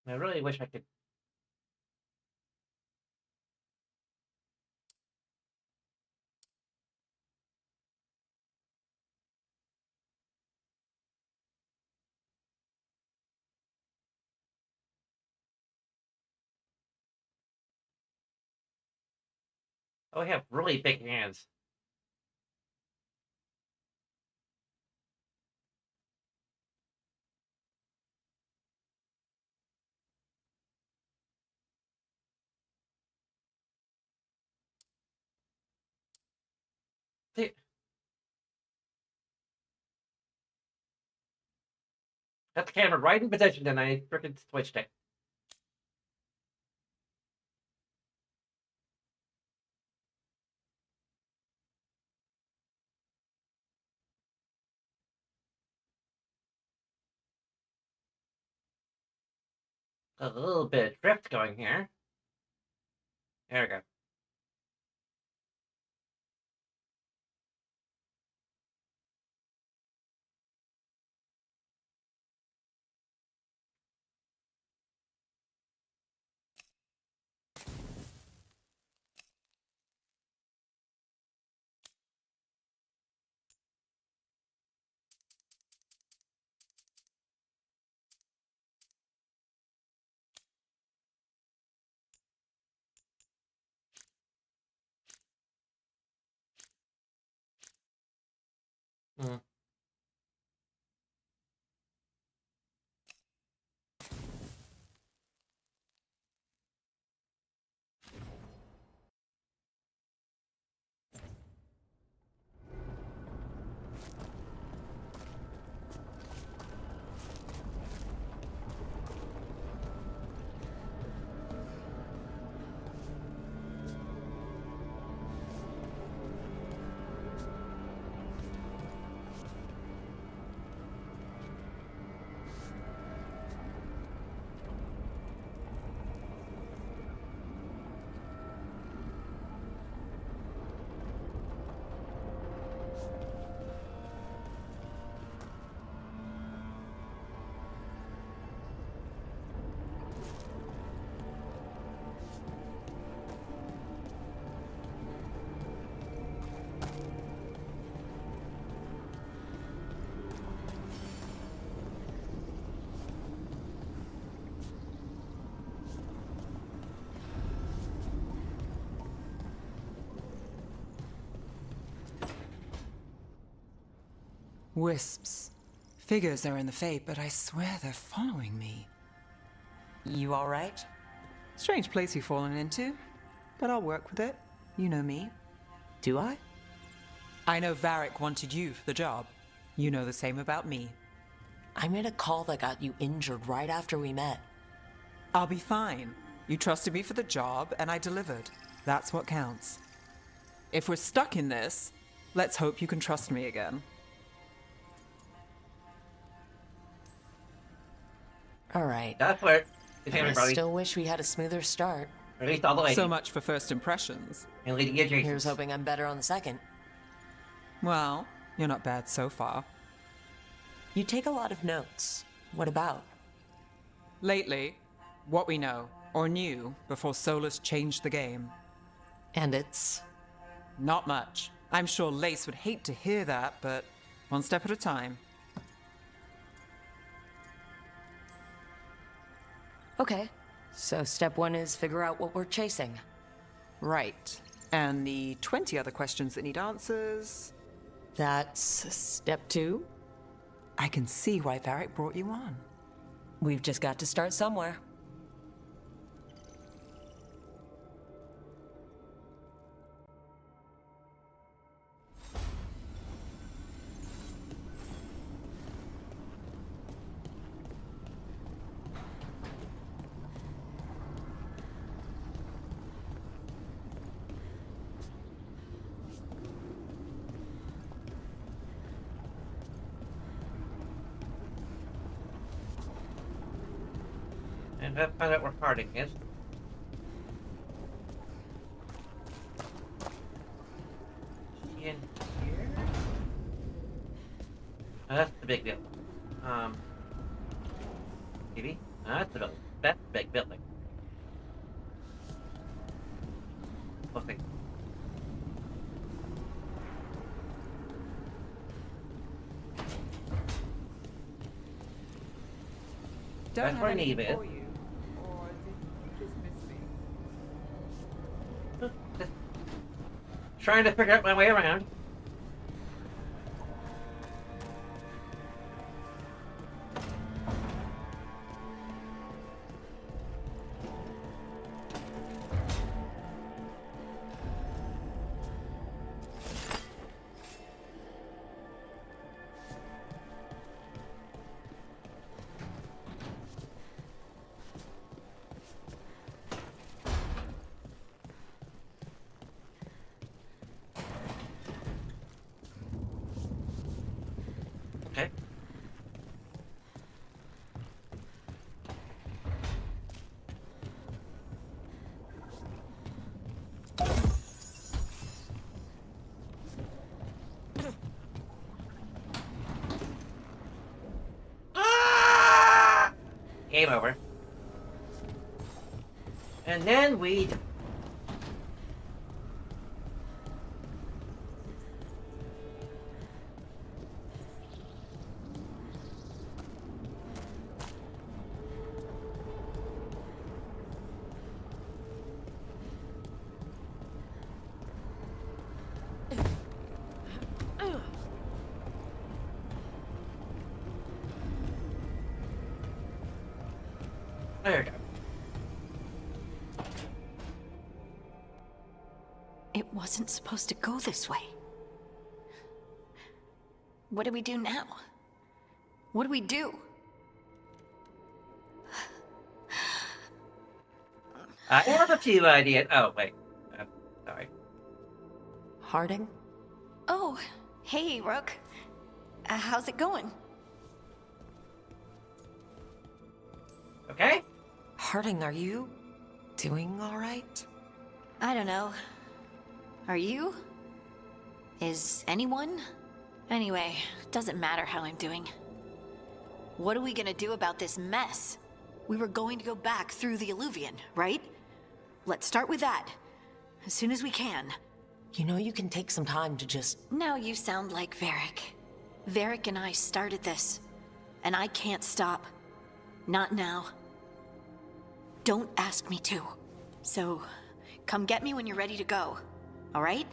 I really wish I could. Oh, I have really big hands. See, got the camera right in position, and I freaking switched it. A little bit of drift going here. There we go. Mm. Wisps. Figures are in the fate, but I swear they're following me. You alright? Strange place you've fallen into, but I'll work with it. You know me. Do I? I know Varric wanted you for the job. You know the same about me. I made a call that got you injured right after we met. I'll be fine. You trusted me for the job, and I delivered. That's what counts. If we're stuck in this, let's hope you can trust me again. Alright. That's where it's I everybody. still wish we had a smoother start. Or at least all the way. So much for first impressions. And leading edge Here's races. hoping I'm better on the second. Well, you're not bad so far. You take a lot of notes. What about? Lately, what we know, or knew, before Solus changed the game. And it's... Not much. I'm sure Lace would hate to hear that, but one step at a time. Okay. So step one is figure out what we're chasing. Right. And the 20 other questions that need answers... That's step two? I can see why Varric brought you on. We've just got to start somewhere. And let's find out where Harding is. Is he in here? Oh, that's the big deal. Maybe? That's the That's a big building. Let's see. Don't That's have where anything Neve is. for you. Or did you just miss me? Just trying to figure out my way around. Okay. Ah! Game over. And then we. There we go. It wasn't supposed to go this way. What do we do now? What do we do? I have a few ideas. Oh, wait. Sorry. Harding? Oh, hey, Rook. How's it going? Okay? Harding, are you doing all right? I don't know. Are you? Is anyone? Anyway, doesn't matter how I'm doing. What are we gonna do about this mess? We were going to go back through the Illuvian, right? Let's start with that. As soon as we can. You know you can take some time to just... Now you sound like Varric. Varric and I started this. And I can't stop. Not now. Don't ask me to. So, come get me when you're ready to go. All right?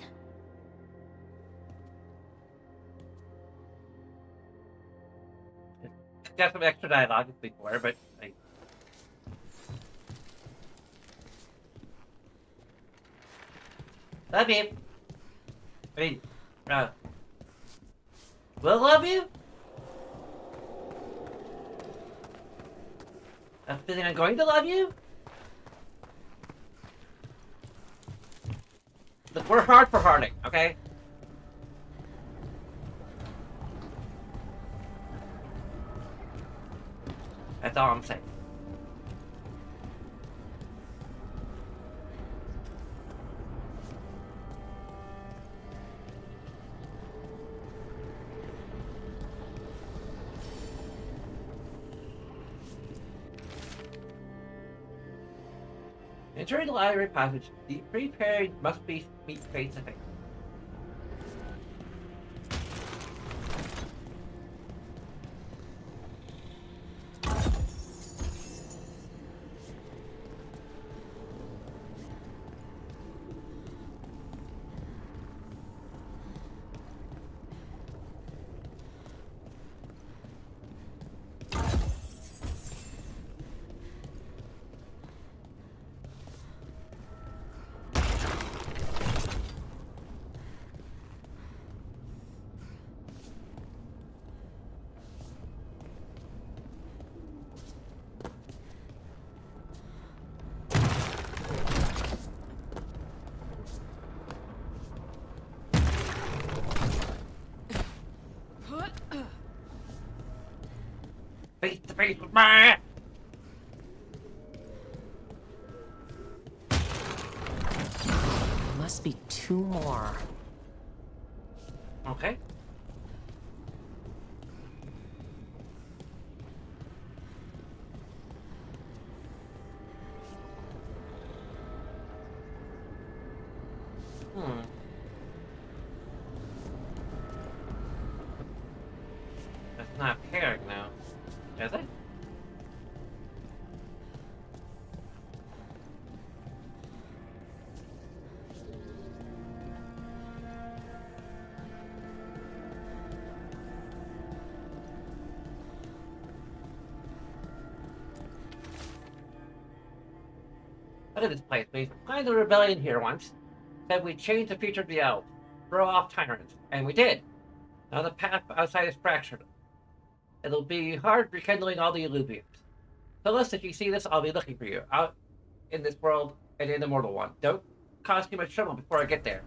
Got some extra dialogue before, but love you. I mean, will love you? I'm feeling I'm going to love you? Look, we're hard for Harding, okay? That's all I'm saying. Entering the library passage, the prepared must be meet face to face. Face to face with me! There must be 2 more. Okay. Hmm. That's not pairing now, is it? Look at this place. We planned a rebellion here once. Said we'd change the future of the elves, throw off tyrants, and we did. Now the path outside is fractured. It'll be hard rekindling all the illusions. Phyllis, if you see this, I'll be looking for you, out in this world and in the mortal one. Don't cause too much trouble before I get there.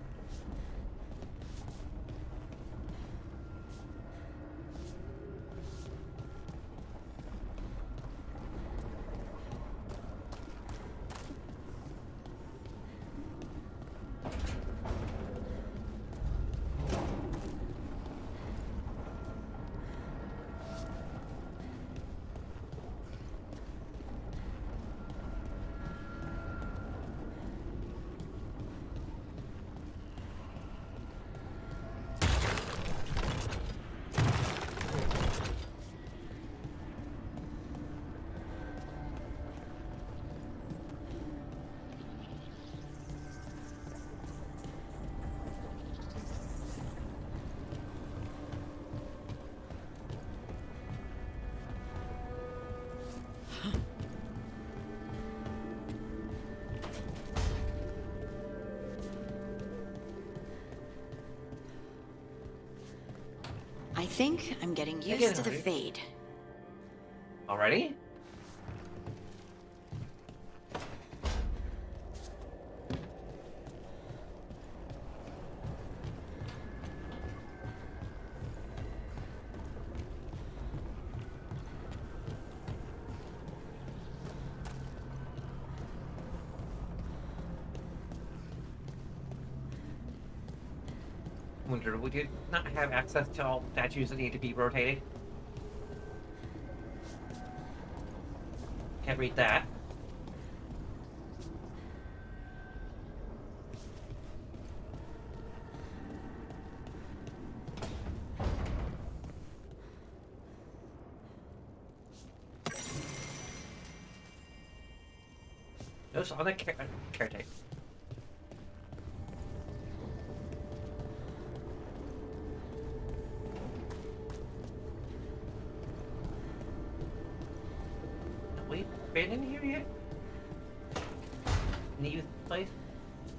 I think I'm getting used to the fade. Already? Wonder, would you not have access to all statues that need to be rotated? Can't read that. Those on the caretaker. Been in here yet? In the youth place?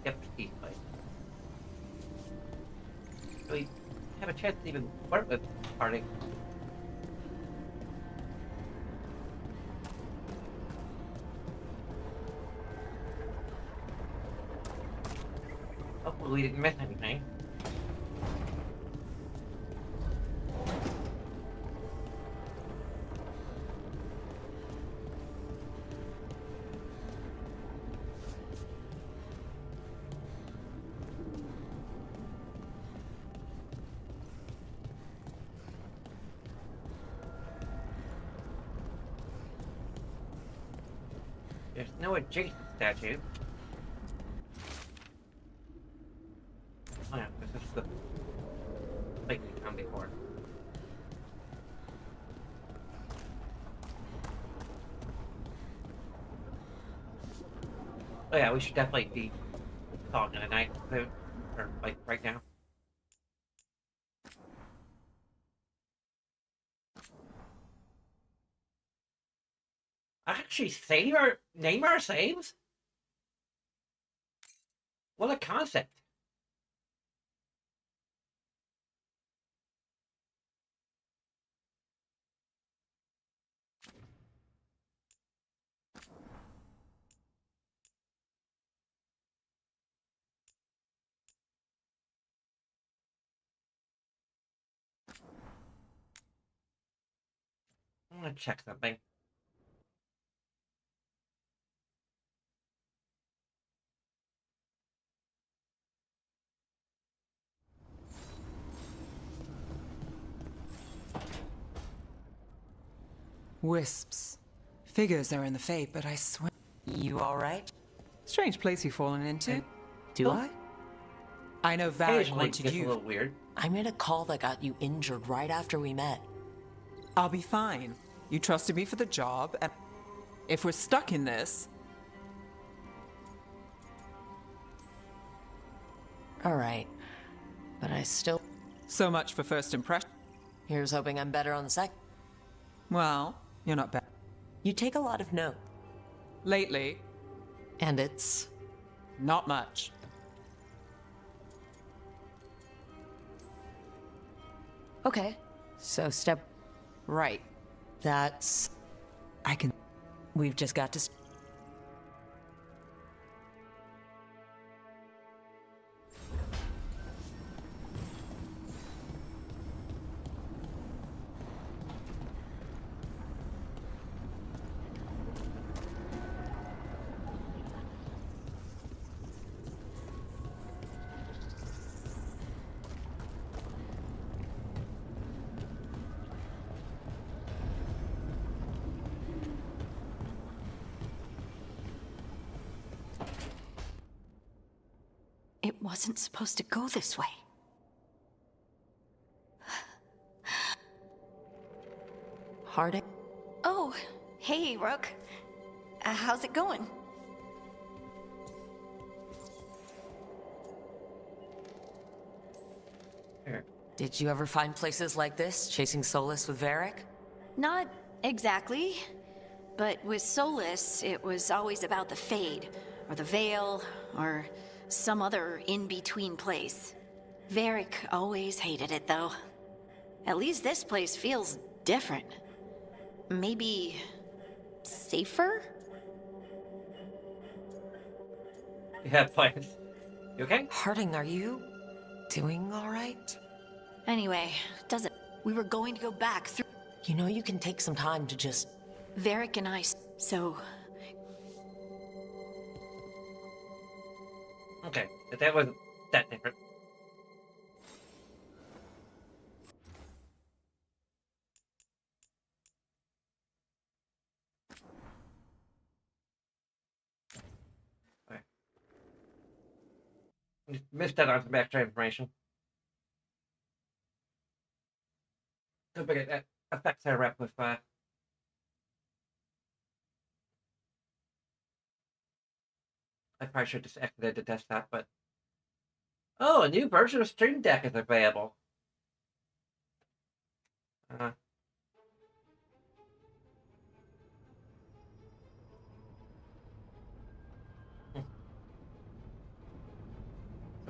Yep, youth place. Do we have a chance to even flirt with Harding? Hopefully we didn't miss anything. There's no adjacent statue. Oh yeah, this is the lake we found before. Oh yeah, we should definitely be talking tonight, or like right now. Actually, name our saves? What a concept. I'm gonna check something. Wisps. Figures are in the fate, but I swear. You alright? Strange place you've fallen into. Do I? I know Varric occasionally wanted gets a you. little weird. I made a call that got you injured right after we met. I'll be fine. You trusted me for the job, and if we're stuck in this... All right, but I still... So much for first impression. Here's hoping I'm better on the sec. Well, you're not bad. You take a lot of note. Lately, And it's... not much. Okay, so step... Right. That's... I can... We've just got to... It wasn't supposed to go this way. Harding? Oh, hey, Rook. How's it going? Here. Did you ever find places like this, chasing Solus with Varric? Not exactly. But with Solus, it was always about the Fade, or the Veil, or some other in-between place. Varric always hated it, though. At least this place feels different. Maybe... safer? You have plans. You okay? Harding, are you doing all right? Anyway, doesn't... We were going to go back through... You know you can take some time to just... Varric and I... So... Okay, but that wasn't that different. Okay. Just missed out on some extra information. Don't forget that affects our rep with I probably should just activate the desktop, but oh, a new version of Stream Deck is available. A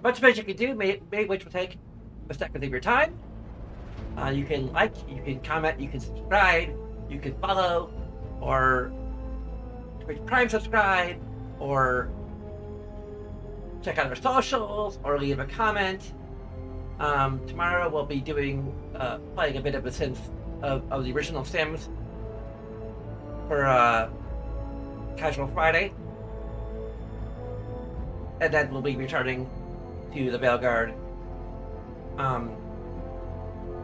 bunch of things you can do, which will take a second of your time. You can like, you can comment, you can subscribe, you can follow, or Twitch Prime subscribe, or check out our socials, or leave a comment. Tomorrow we'll be doing playing a bit of the Sims of the original Sims for Casual Friday, and then we'll be returning to the Veilguard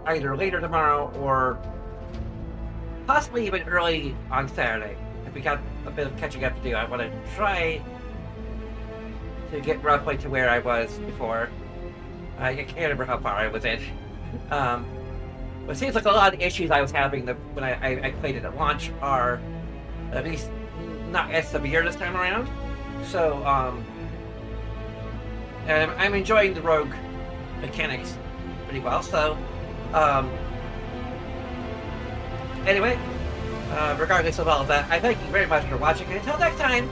either later tomorrow or possibly even early on Saturday. If we got a bit of catching up to do, I want to try to get roughly to where I was before. I can't remember how far I was in. But it seems like a lot of the issues I was having when I played it at launch are at least not as severe this time around. So, and I'm enjoying the rogue mechanics pretty well. So, anyway, regardless of all of that, I thank you very much for watching. And until next time,